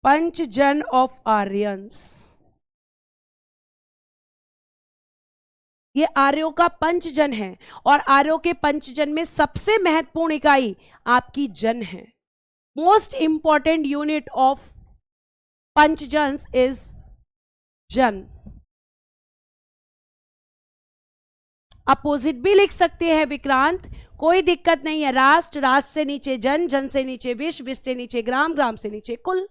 पंचजन ऑफ आर्यंस, ये आर्यों का पंचजन है। और आर्यों के पंचजन में सबसे महत्वपूर्ण इकाई आपकी जन है। मोस्ट इंपॉर्टेंट यूनिट ऑफ पंचजन्स इज जन। अपोजिट भी लिख सकते हैं विक्रांत, कोई दिक्कत नहीं है। राष्ट्र, राष्ट्र से नीचे जन, जन से नीचे विश्व, विश्व से नीचे ग्राम, ग्राम से नीचे कुल।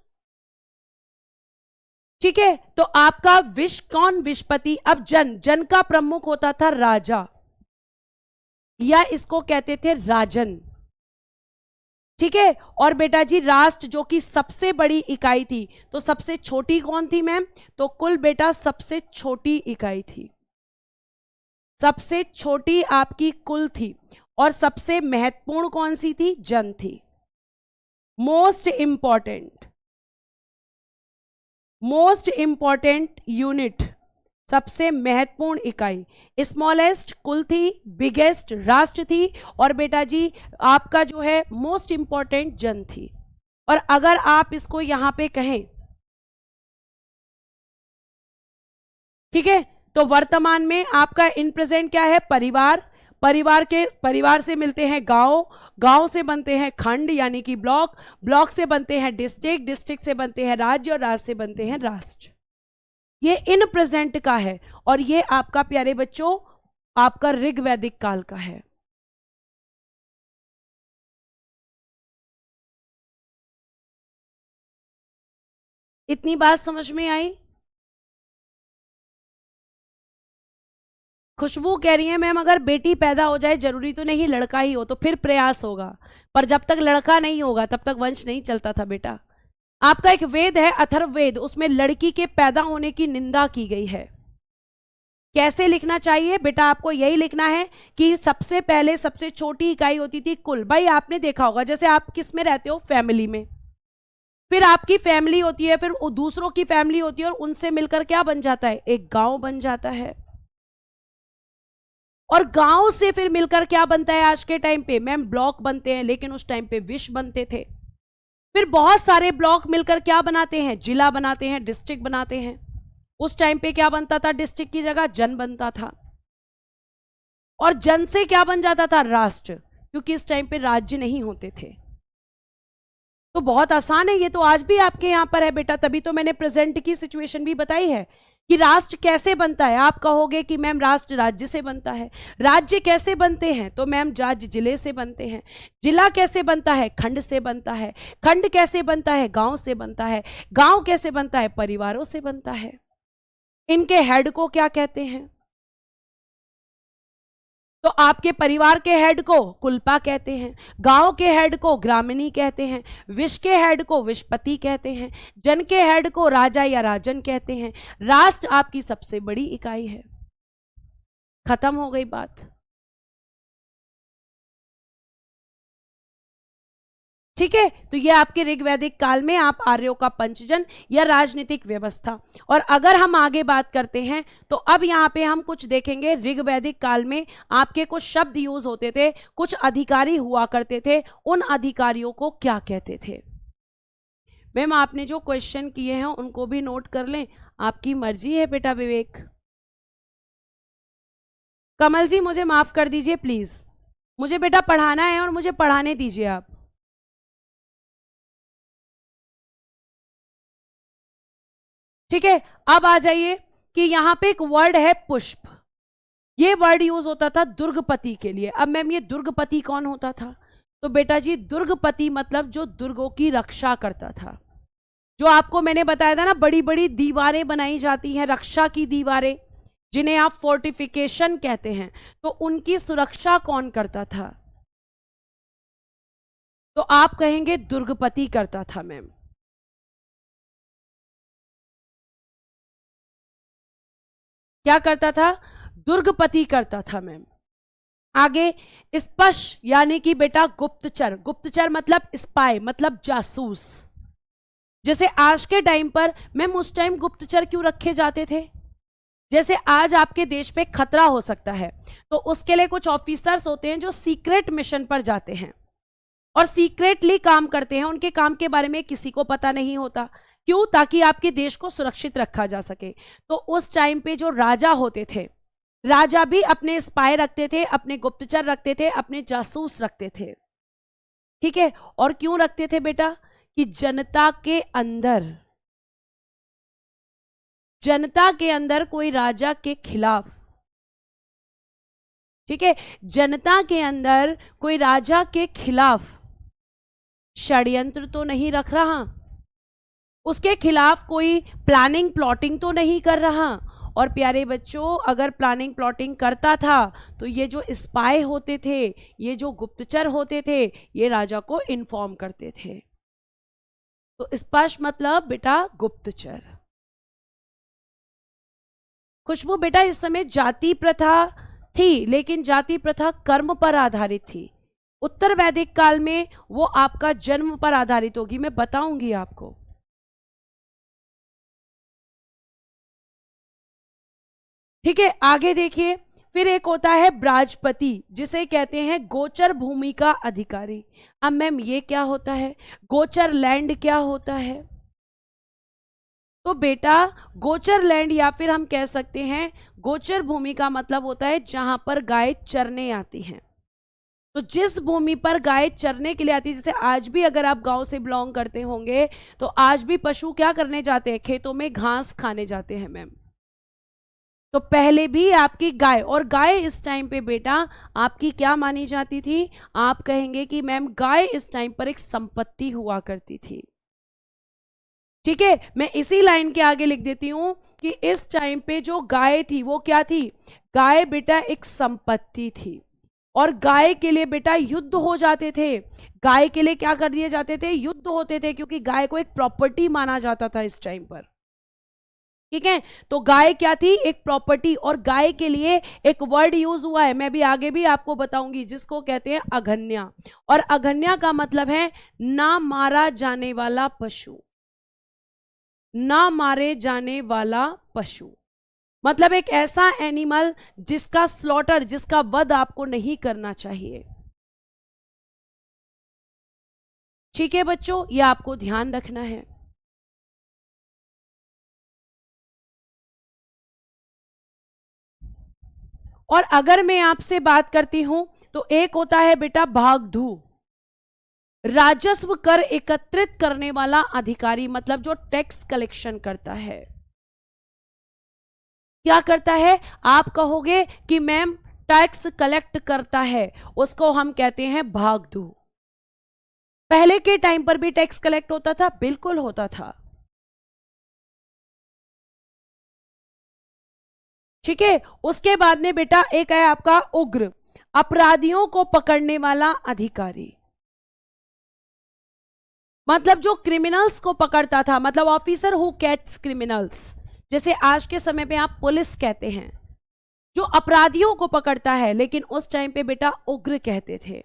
ठीक है, तो आपका विश्व कौन, विशपति। अब जन, जन का प्रमुख होता था राजा, या इसको कहते थे राजन। ठीक है, और बेटा जी राष्ट्र जो कि सबसे बड़ी इकाई थी, तो सबसे छोटी कौन थी मैम, तो कुल बेटा सबसे छोटी इकाई थी, सबसे छोटी आपकी कुल थी। और सबसे महत्वपूर्ण कौन सी थी, जन थी। Most important, most important unit, सबसे महत्वपूर्ण इकाई। स्मॉलेस्ट कुल थी, बिगेस्ट राष्ट्र थी, और बेटा जी आपका जो है मोस्ट इंपॉर्टेंट जन थी। और अगर आप इसको यहां पे कहें, ठीक है, तो वर्तमान में आपका इन प्रेजेंट क्या है, परिवार, परिवार से मिलते हैं गांव, गांव से बनते हैं खंड यानी कि ब्लॉक, ब्लॉक से बनते हैं डिस्ट्रिक्ट, डिस्ट्रिक्ट से बनते हैं राज्य, और राज्य से बनते हैं राष्ट्र। ये इन प्रेजेंट का है, और ये आपका प्यारे बच्चों आपका ऋग्वैदिक काल का है। इतनी बात समझ में आई। खुशबू कह रही है मैम अगर बेटी पैदा हो जाए, जरूरी तो नहीं लड़का ही हो, तो फिर प्रयास होगा, पर जब तक लड़का नहीं होगा तब तक वंश नहीं चलता था बेटा। आपका एक वेद है अथर्ववेद, उसमें लड़की के पैदा होने की निंदा की गई है। कैसे लिखना चाहिए बेटा, आपको यही लिखना है कि सबसे पहले सबसे छोटी इकाई होती थी कुल। भाई आपने देखा होगा, जैसे आप किस में रहते हो, फैमिली में, फिर आपकी फैमिली होती है, फिर दूसरों की फैमिली होती है, और उनसे मिलकर क्या बन जाता है, एक गांव बन जाता है। और गांव से फिर मिलकर क्या बनता है आज के टाइम पे, मैम ब्लॉक बनते हैं, लेकिन उस टाइम पे विश्व बनते थे। फिर बहुत सारे ब्लॉक मिलकर क्या बनाते हैं, जिला बनाते हैं, डिस्ट्रिक्ट बनाते हैं। उस टाइम पे क्या बनता था, डिस्ट्रिक्ट की जगह जन बनता था, और जन से क्या बन जाता था, राष्ट्र, क्योंकि इस टाइम पे राज्य नहीं होते थे। तो बहुत आसान है, ये तो आज भी आपके यहां पर है बेटा, तभी तो मैंने प्रेजेंट की सिचुएशन भी बताई है कि राष्ट्र कैसे बनता है। आप कहोगे कि मैम राष्ट्र राज्य से बनता है, राज्य कैसे बनते हैं, तो मैम राज्य जिले से बनते हैं, जिला कैसे बनता है, खंड से बनता है, खंड कैसे बनता है, गांव से बनता है, गांव कैसे बनता है, परिवारों से बनता है। इनके हेड को क्या कहते हैं, तो आपके परिवार के हेड को कुलपा कहते हैं, गांव के हेड को ग्रामिणी कहते हैं, विश्व के हेड को विशपति कहते हैं, जन के हेड को राजा या राजन कहते हैं, राष्ट्र आपकी सबसे बड़ी इकाई है। खत्म हो गई बात। ठीक है, तो ये आपके ऋग्वैदिक काल में आप आर्यों का पंचजन या राजनीतिक व्यवस्था। और अगर हम आगे बात करते हैं, तो अब यहां पे हम कुछ देखेंगे। ऋग्वैदिक काल में आपके कुछ शब्द यूज होते थे, कुछ अधिकारी हुआ करते थे, उन अधिकारियों को क्या कहते थे। मैम आपने जो क्वेश्चन किए हैं उनको भी नोट कर लें, आपकी मर्जी है बेटा विवेक। कमल जी मुझे माफ कर दीजिए प्लीज, मुझे बेटा पढ़ाना है और मुझे पढ़ाने दीजिए आप। ठीक है, अब आ जाइए कि यहां पे एक वर्ड है पुष्प। ये वर्ड यूज होता था दुर्गपति के लिए। अब मैम ये दुर्गपति कौन होता था, तो बेटा जी दुर्गपति मतलब जो दुर्गों की रक्षा करता था। जो आपको मैंने बताया था ना, बड़ी बड़ी दीवारें बनाई जाती हैं, रक्षा की दीवारें, जिन्हें आप फोर्टिफिकेशन कहते हैं, तो उनकी सुरक्षा कौन करता था, तो आप कहेंगे दुर्गपति करता था मैम। क्या करता था? दुर्गपति करता था मैम। आगे स्पष्ट यानी कि बेटा गुप्तचर, गुप्तचर मतलब स्पाई मतलब जासूस। जैसे आज के टाइम पर मैम, उस टाइम गुप्तचर क्यों रखे जाते थे? जैसे आज आपके देश पे खतरा हो सकता है, तो उसके लिए कुछ ऑफिसर्स होते हैं जो सीक्रेट मिशन पर जाते हैं और सीक्रेटली काम करते हैं, उनके काम के बारे में किसी को पता नहीं होता। क्यों? ताकि आपके देश को सुरक्षित रखा जा सके। तो उस टाइम पे जो राजा होते थे, राजा भी अपने स्पाई रखते थे, अपने गुप्तचर रखते थे, अपने जासूस रखते थे। ठीक है? और क्यों रखते थे बेटा? कि जनता के अंदर कोई राजा के खिलाफ, ठीक है, जनता के अंदर कोई राजा के खिलाफ षड्यंत्र तो नहीं रख रहा, उसके खिलाफ कोई प्लानिंग प्लॉटिंग तो नहीं कर रहा। और प्यारे बच्चों, अगर प्लानिंग प्लॉटिंग करता था तो ये जो स्पाई होते थे, ये जो गुप्तचर होते थे, ये राजा को इन्फॉर्म करते थे। तो स्पष्ट मतलब बेटा गुप्तचर। खुशबू बेटा, इस समय जाति प्रथा थी, लेकिन जाति प्रथा कर्म पर आधारित थी। उत्तर वैदिक काल में वो आपका जन्म पर आधारित होगी, मैं बताऊंगी आपको। ठीक है, आगे देखिए, फिर एक होता है ब्राजपति, जिसे कहते हैं गोचर भूमि का अधिकारी। अब मैम ये क्या होता है? गोचर लैंड क्या होता है? तो बेटा गोचर लैंड या फिर हम कह सकते हैं गोचर भूमि का मतलब होता है जहां पर गाय चरने आती हैं। तो जिस भूमि पर गाय चरने के लिए आती है, जैसे आज भी अगर आप गांव से बिलोंग करते होंगे तो आज भी पशु क्या करने जाते हैं? खेतों में घास खाने जाते हैं मैम। तो पहले भी आपकी गाय, और गाय इस टाइम पे बेटा आपकी क्या मानी जाती थी? आप कहेंगे कि मैम गाय इस टाइम पर एक संपत्ति हुआ करती थी। ठीक है, मैं इसी लाइन के आगे लिख देती हूं कि इस टाइम पे जो गाय थी वो क्या थी? गाय बेटा एक संपत्ति थी। और गाय के लिए बेटा युद्ध हो जाते थे। गाय के लिए क्या कर दिए जाते थे? युद्ध होते थे, क्योंकि गाय को एक प्रॉपर्टी माना जाता था इस टाइम पर। ठीक है, तो गाय क्या थी? एक प्रॉपर्टी। और गाय के लिए एक वर्ड यूज हुआ है, मैं भी आगे भी आपको बताऊंगी, जिसको कहते हैं अघन्या। और अघन्या का मतलब है ना मारा जाने वाला पशु, ना मारे जाने वाला पशु। मतलब एक ऐसा एनिमल जिसका स्लॉटर, जिसका वध आपको नहीं करना चाहिए। ठीक है बच्चों, यह आपको ध्यान रखना है। और अगर मैं आपसे बात करती हूं तो एक होता है बेटा भागधू, राजस्व कर एकत्रित करने वाला अधिकारी, मतलब जो टैक्स कलेक्शन करता है। क्या करता है? आप कहोगे कि मैम टैक्स कलेक्ट करता है, उसको हम कहते हैं भागधू। पहले के टाइम पर भी टैक्स कलेक्ट होता था, बिल्कुल होता था। ठीक है, उसके बाद में बेटा एक है आपका उग्र, अपराधियों को पकड़ने वाला अधिकारी। मतलब जो क्रिमिनल्स को पकड़ता था, मतलब ऑफिसर हु कैच क्रिमिनल्स, जैसे आज के समय पे आप पुलिस कहते हैं, जो अपराधियों को पकड़ता है, लेकिन उस टाइम पे बेटा उग्र कहते थे।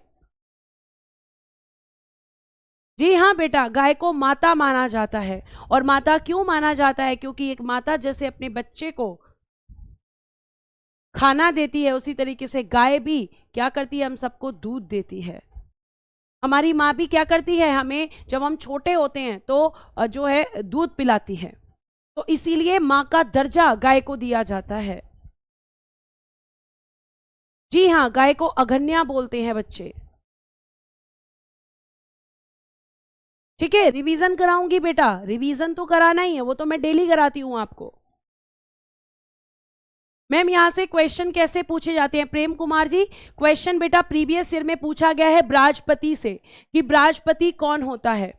जी हाँ बेटा, गाय को माता माना जाता है। और माता क्यों माना जाता है? क्योंकि एक माता जैसे अपने बच्चे को खाना देती है, उसी तरीके से गाय भी क्या करती है? हम सबको दूध देती है। हमारी माँ भी क्या करती है? हमें जब हम छोटे होते हैं तो जो है दूध पिलाती है। तो इसीलिए माँ का दर्जा गाय को दिया जाता है। जी हाँ, गाय को अघन्या बोलते हैं बच्चे। ठीक है, रिवीजन कराऊंगी बेटा, रिवीजन तो कराना ही है, वो तो मैं डेली कराती हूं आपको। मैम यहां से क्वेश्चन कैसे पूछे जाते हैं? प्रेम कुमार जी, क्वेश्चन बेटा प्रीवियस ईयर में पूछा गया है ब्राजपति से, कि ब्राजपति कौन होता है,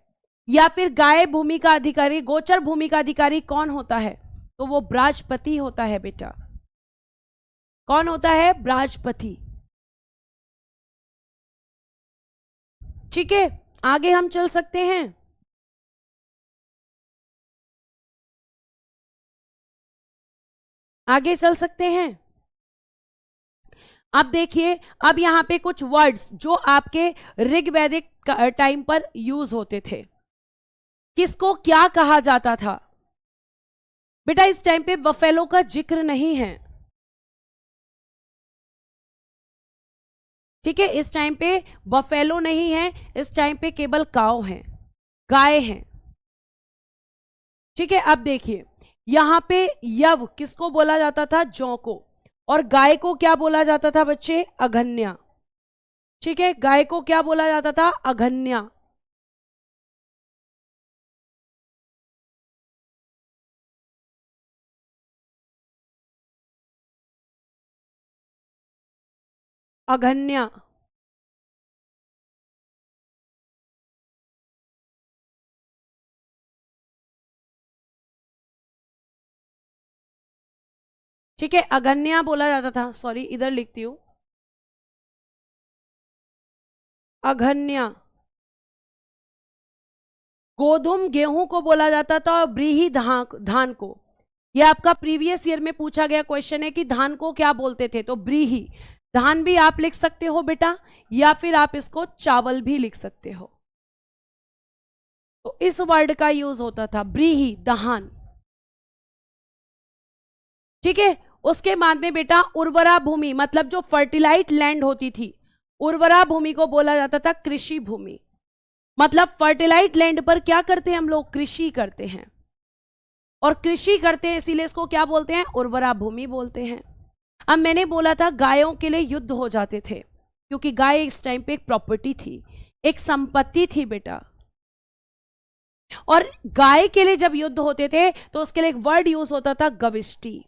या फिर गाय भूमि का अधिकारी, गोचर भूमि का अधिकारी कौन होता है? तो वो ब्राजपति होता है बेटा। कौन होता है? ब्राजपति। ठीक है, आगे हम चल सकते हैं। आगे चल सकते हैं। अब देखिए, अब यहां पे कुछ वर्ड्स जो आपके ऋग्वैदिक टाइम पर यूज होते थे, किसको क्या कहा जाता था। बेटा इस टाइम पे बफेलो का जिक्र नहीं है, ठीक है, इस टाइम पे बफेलो नहीं है, इस टाइम पे केवल काव है, गाय हैं, ठीक है। अब देखिए यहां पे यव किसको बोला जाता था, जौ को, और गाय को क्या बोला जाता था बच्चे, अघन्या, ठीक है, गाय को क्या बोला जाता था, अघन्या। अघन्या, ठीक है, अघन्या बोला जाता था, सॉरी इधर लिखती हूं, अघन्या। गोधुम गेहूं को बोला जाता था, और ब्रीही धान धान को, यह आपका प्रीवियस ईयर में पूछा गया क्वेश्चन है कि धान को क्या बोलते थे, तो ब्रीही धान भी आप लिख सकते हो बेटा, या फिर आप इसको चावल भी लिख सकते हो। तो इस वर्ड का यूज होता था, ब्रीही धान, ठीक है। उसके बाद में बेटा उर्वरा भूमि, मतलब जो फर्टिलाइज लैंड होती थी, उर्वरा भूमि को बोला जाता था कृषि भूमि। मतलब फर्टिलाइज लैंड पर क्या करते हैं हम लोग, कृषि करते हैं, और कृषि करते हैं इसीलिए इसको क्या बोलते हैं, उर्वरा भूमि बोलते हैं। अब मैंने बोला था गायों के लिए युद्ध हो जाते थे, क्योंकि गाय इस टाइम पे एक प्रॉपर्टी थी, एक संपत्ति थी बेटा, और गाय के लिए जब युद्ध होते थे तो उसके लिए एक वर्ड यूज होता था, गविष्टि।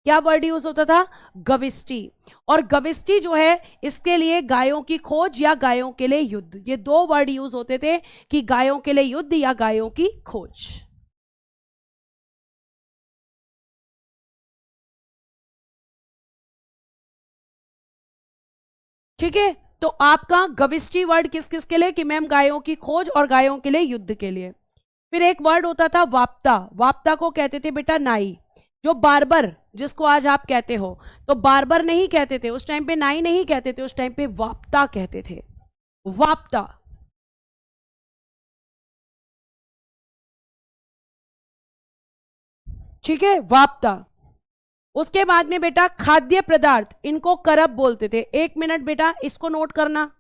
क्या वर्ड यूज होता था, गविष्टि। और गविष्टि जो है इसके लिए गायों की खोज या गायों के लिए युद्ध, ये दो वर्ड यूज होते थे, कि गायों के लिए युद्ध या गायों की खोज। ठीक है, तो आपका गविष्टि वर्ड किस किस के लिए, कि मैम गायों की खोज और गायों के लिए युद्ध के लिए। फिर एक वर्ड होता था वाप्ता, वाप्ता को कहते थे बेटा नाई, जो बार्बर जिसको आज आप कहते हो, तो बार्बर नहीं कहते थे उस टाइम पे, नाई नहीं कहते थे उस टाइम पे, वाप्ता कहते थे, वाप्ता। ठीक है, वाप्ता। उसके बाद में बेटा खाद्य पदार्थ, इनको करब बोलते थे। एक मिनट बेटा इसको नोट करना।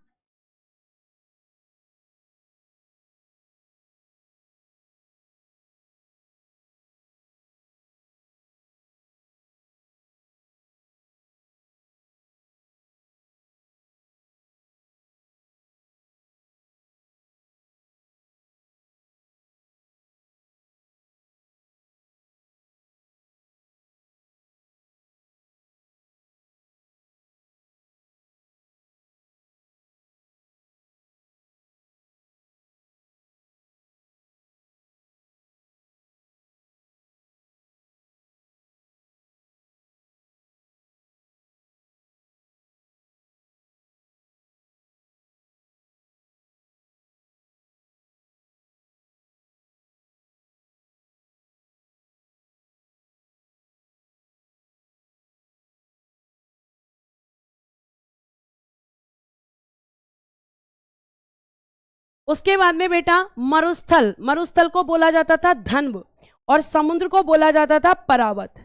उसके बाद में बेटा मरुस्थल, मरुस्थल को बोला जाता था धन्व, और समुद्र को बोला जाता था परावत।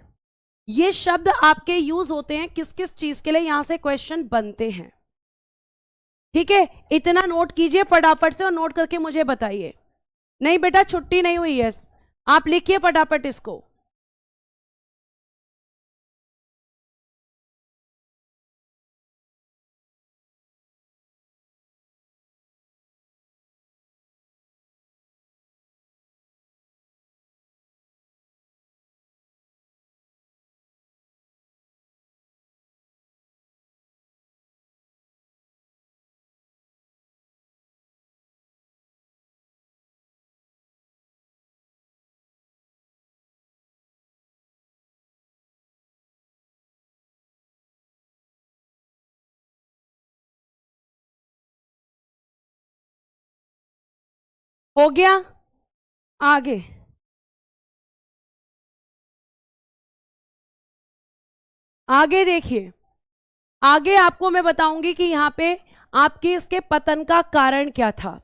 ये शब्द आपके यूज होते हैं किस किस चीज के लिए, यहां से क्वेश्चन बनते हैं, ठीक है। इतना नोट कीजिए फटाफट से और नोट करके मुझे बताइए। नहीं बेटा छुट्टी नहीं हुई है, आप लिखिए फटाफट इसको। हो गया, आगे। आगे देखिए, आगे आपको मैं बताऊंगी कि यहाँ पे आपके इसके पतन का कारण क्या था,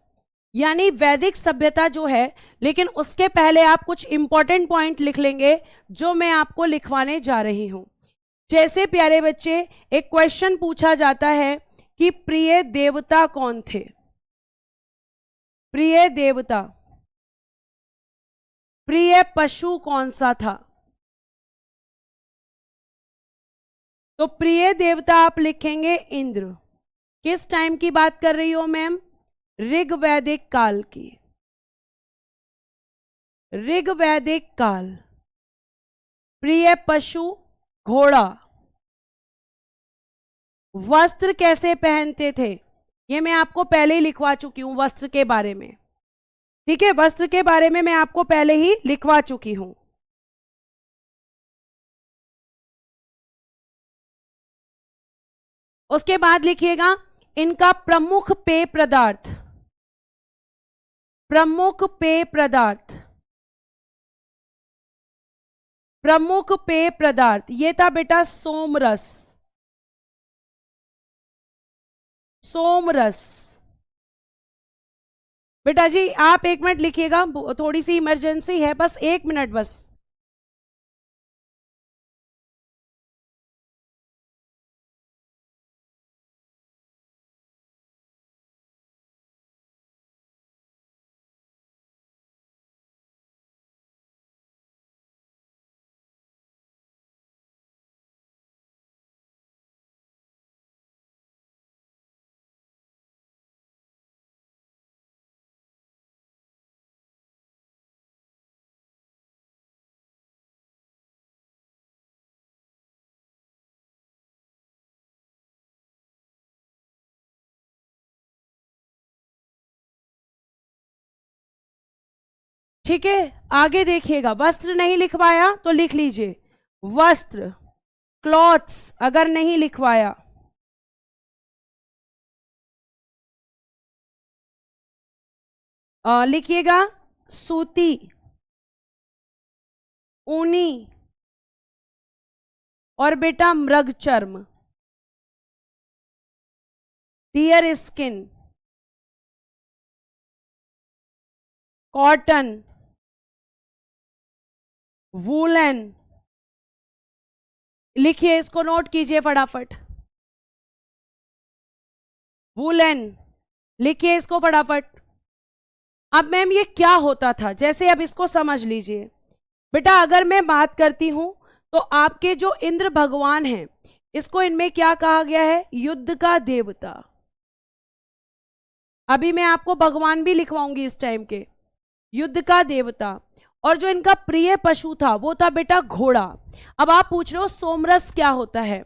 यानी वैदिक सभ्यता जो है। लेकिन उसके पहले आप कुछ इंपॉर्टेंट पॉइंट लिख लेंगे जो मैं आपको लिखवाने जा रही हूं। जैसे प्यारे बच्चे, एक क्वेश्चन पूछा जाता है कि प्रिय देवता कौन थे? प्रिय देवता। प्रिय पशु कौन सा था? तो प्रिय देवता आप लिखेंगे इंद्र। किस टाइम की बात कर रही हो मैम? ऋग्वैदिक काल की। ऋग्वैदिक काल। प्रिय पशु घोड़ा। वस्त्र कैसे पहनते थे ये मैं आपको पहले ही लिखवा चुकी हूं, वस्त्र के बारे में। ठीक है, वस्त्र के बारे में मैं आपको पहले ही लिखवा चुकी हूं। उसके बाद लिखिएगा इनका प्रमुख पेय पदार्थ। प्रमुख पेय पदार्थ। प्रमुख पेय पदार्थ ये था बेटा सोमरस। सोमरस। बेटा जी आप 1 मिनट लिखिएगा, थोड़ी सी इमरजेंसी है, बस 1 मिनट बस। ठीक है, आगे देखिएगा, वस्त्र नहीं लिखवाया तो लिख लीजिए वस्त्र, क्लॉथ्स अगर नहीं लिखवाया। लिखिएगा सूती, ऊनी और बेटा मृग चर्म, डियर स्किन, कॉटन, वूलन। लिखिए, इसको नोट कीजिए फटाफट। वूलन लिखिए इसको फटाफट। अब मैम ये क्या होता था, जैसे अब इसको समझ लीजिए बेटा। अगर मैं बात करती हूं तो आपके जो इंद्र भगवान हैं, इसको इनमें क्या कहा गया है? युद्ध का देवता। अभी मैं आपको भगवान भी लिखवाऊंगी इस टाइम के, युद्ध का देवता। और जो इनका प्रिय पशु था वो था बेटा घोड़ा। अब आप पूछ रहे हो सोमरस क्या होता है?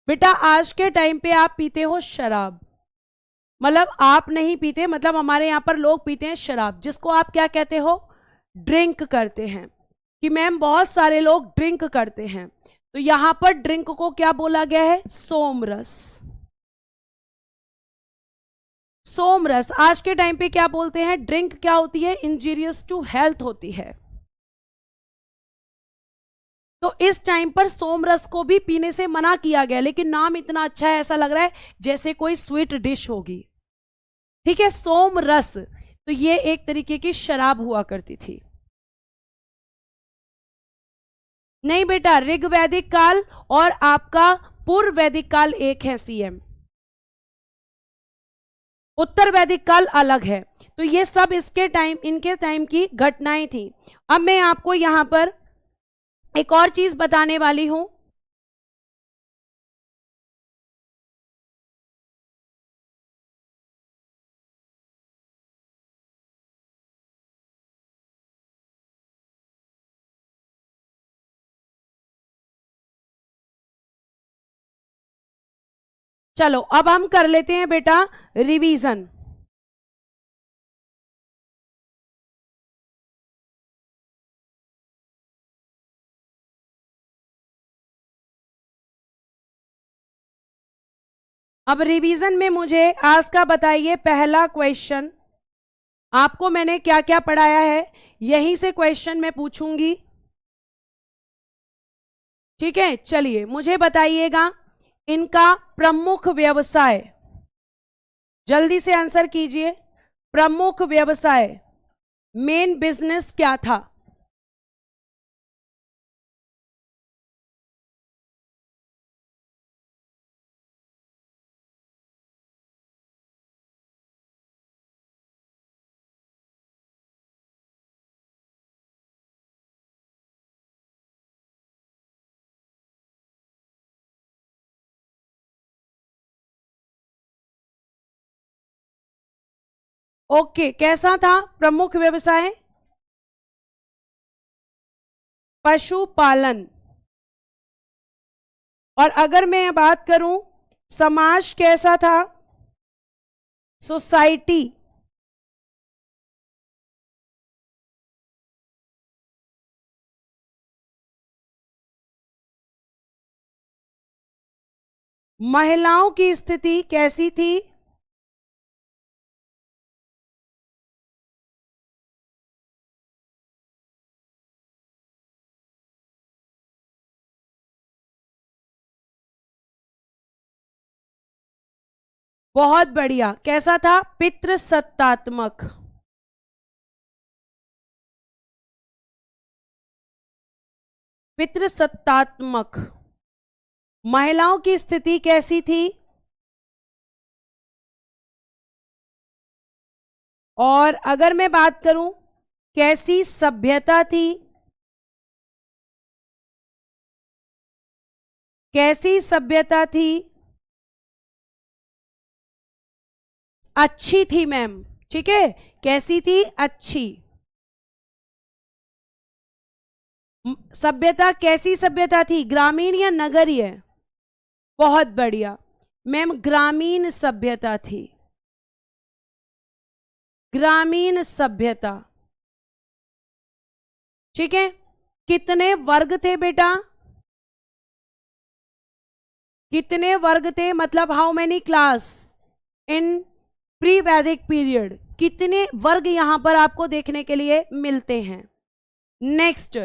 बेटा आज के टाइम पे आप पीते हो शराब, मतलब आप नहीं पीते, मतलब हमारे यहाँ पर लोग पीते हैं शराब, जिसको आप क्या कहते हो? ड्रिंक करते हैं। कि मैम बहुत सारे लोग ड्रिंक करते हैं, तो यहां पर ड्रिंक को क्या बोला गया है? सोमरस। सोमरस आज के टाइम पे क्या बोलते हैं? ड्रिंक क्या होती है? इंजीरियस टू हेल्थ होती है। तो इस टाइम पर सोमरस को भी पीने से मना किया गया, लेकिन नाम इतना अच्छा है, ऐसा लग रहा है जैसे कोई स्वीट डिश होगी। ठीक है, सोमरस। तो ये एक तरीके की शराब हुआ करती थी। नहीं बेटा, ऋग्वैदिक काल और आपका पूर्व वैदिक काल एक है सीएम, उत्तर वैदिक काल अलग है। तो ये सब इसके टाइम, इनके टाइम की घटनाएं थी। अब मैं आपको यहां पर एक और चीज बताने वाली हूं। चलो अब हम कर लेते हैं बेटा रिवीजन। अब रिवीजन में मुझे आज का बताइए पहला क्वेश्चन, आपको मैंने क्या क्या पढ़ाया है, यहीं से क्वेश्चन मैं पूछूंगी। ठीक है, चलिए मुझे बताइएगा इनका प्रमुख व्यवसाय, जल्दी से आंसर कीजिए। प्रमुख व्यवसाय, मेन बिजनेस क्या था? ओके, कैसा था प्रमुख व्यवसाय? पशुपालन। और अगर मैं बात करूं समाज कैसा था? सोसाइटी। महिलाओं की स्थिति कैसी थी? बहुत बढ़िया, कैसा था? पितृसत्तात्मक। पितृसत्तात्मक। महिलाओं की स्थिति कैसी थी? और अगर मैं बात करूं कैसी सभ्यता थी? कैसी सभ्यता थी? अच्छी थी मैम, ठीक है, कैसी थी? अच्छी। सभ्यता कैसी सभ्यता थी? ग्रामीण या नगरीय? बहुत बढ़िया मैम, ग्रामीण सभ्यता थी। ग्रामीण सभ्यता, ठीक है। कितने वर्ग थे बेटा? कितने वर्ग थे, मतलब how many class in pre वैदिक पीरियड? कितने वर्ग यहां पर आपको देखने के लिए मिलते हैं? नेक्स्ट,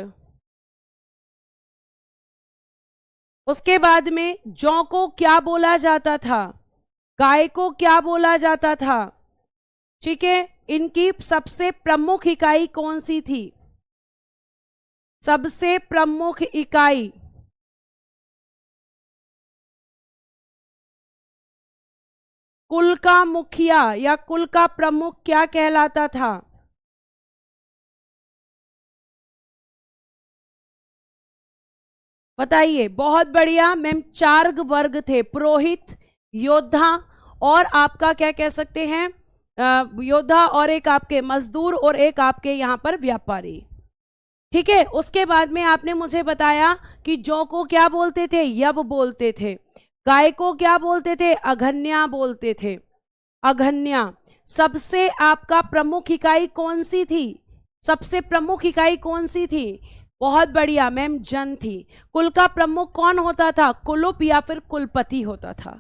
उसके बाद में जौ को क्या बोला जाता था? गाय को क्या बोला जाता था? ठीक है, इनकी सबसे प्रमुख इकाई कौन सी थी? सबसे प्रमुख इकाई कुल का मुखिया या कुल का प्रमुख क्या कहलाता था? बताइए। बहुत बढ़िया मैम, 4 वर्ग थे, पुरोहित, योद्धा और आपका क्या कह सकते हैं, योद्धा, और एक आपके मजदूर, और एक आपके यहां पर व्यापारी। ठीक है, उसके बाद में आपने मुझे बताया कि जौ को क्या बोलते थे? यव बोलते थे। गाय को क्या बोलते थे? अघन्या बोलते थे। अघन्या। सबसे आपका प्रमुख इकाई कौन सी थी? सबसे प्रमुख इकाई कौन सी थी? बहुत बढ़िया मैम, जन थी। कुल का प्रमुख कौन होता था? कुलुप या फिर कुलपति होता था।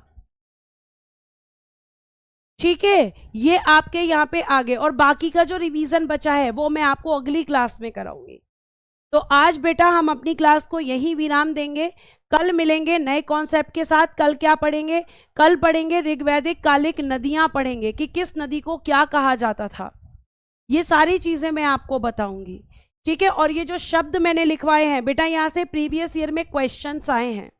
ठीक है, ये आपके यहाँ पे आगे, और बाकी का जो रिवीजन बचा है वो मैं आपको अगली क्लास में कराऊंगी। तो आज बेटा हम अपनी क्लास को यही विराम देंगे। कल मिलेंगे नए कॉन्सेप्ट के साथ। कल क्या पढ़ेंगे? कल पढ़ेंगे ऋग्वैदिक कालिक नदियां पढ़ेंगे कि किस नदी को क्या कहा जाता था। ये सारी चीजें मैं आपको बताऊंगी, ठीक है। और ये जो शब्द मैंने लिखवाए हैं बेटा, यहाँ से प्रीवियस ईयर में क्वेश्चंस आए हैं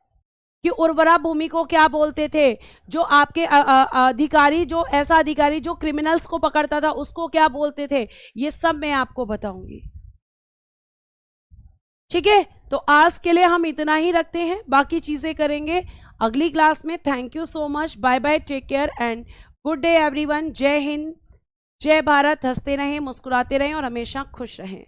कि उर्वरा भूमि को क्या बोलते थे, जो आपके अधिकारी, जो ऐसा अधिकारी जो क्रिमिनल्स को पकड़ता था उसको क्या बोलते थे, ये सब मैं आपको बताऊंगी, ठीक है। तो आज के लिए हम इतना ही रखते हैं, बाकी चीजें करेंगे अगली क्लास में। Thank you so much, bye bye, take care and good day everyone. Jai Hind, जय भारत। हंसते रहें, मुस्कुराते रहें और हमेशा खुश रहें।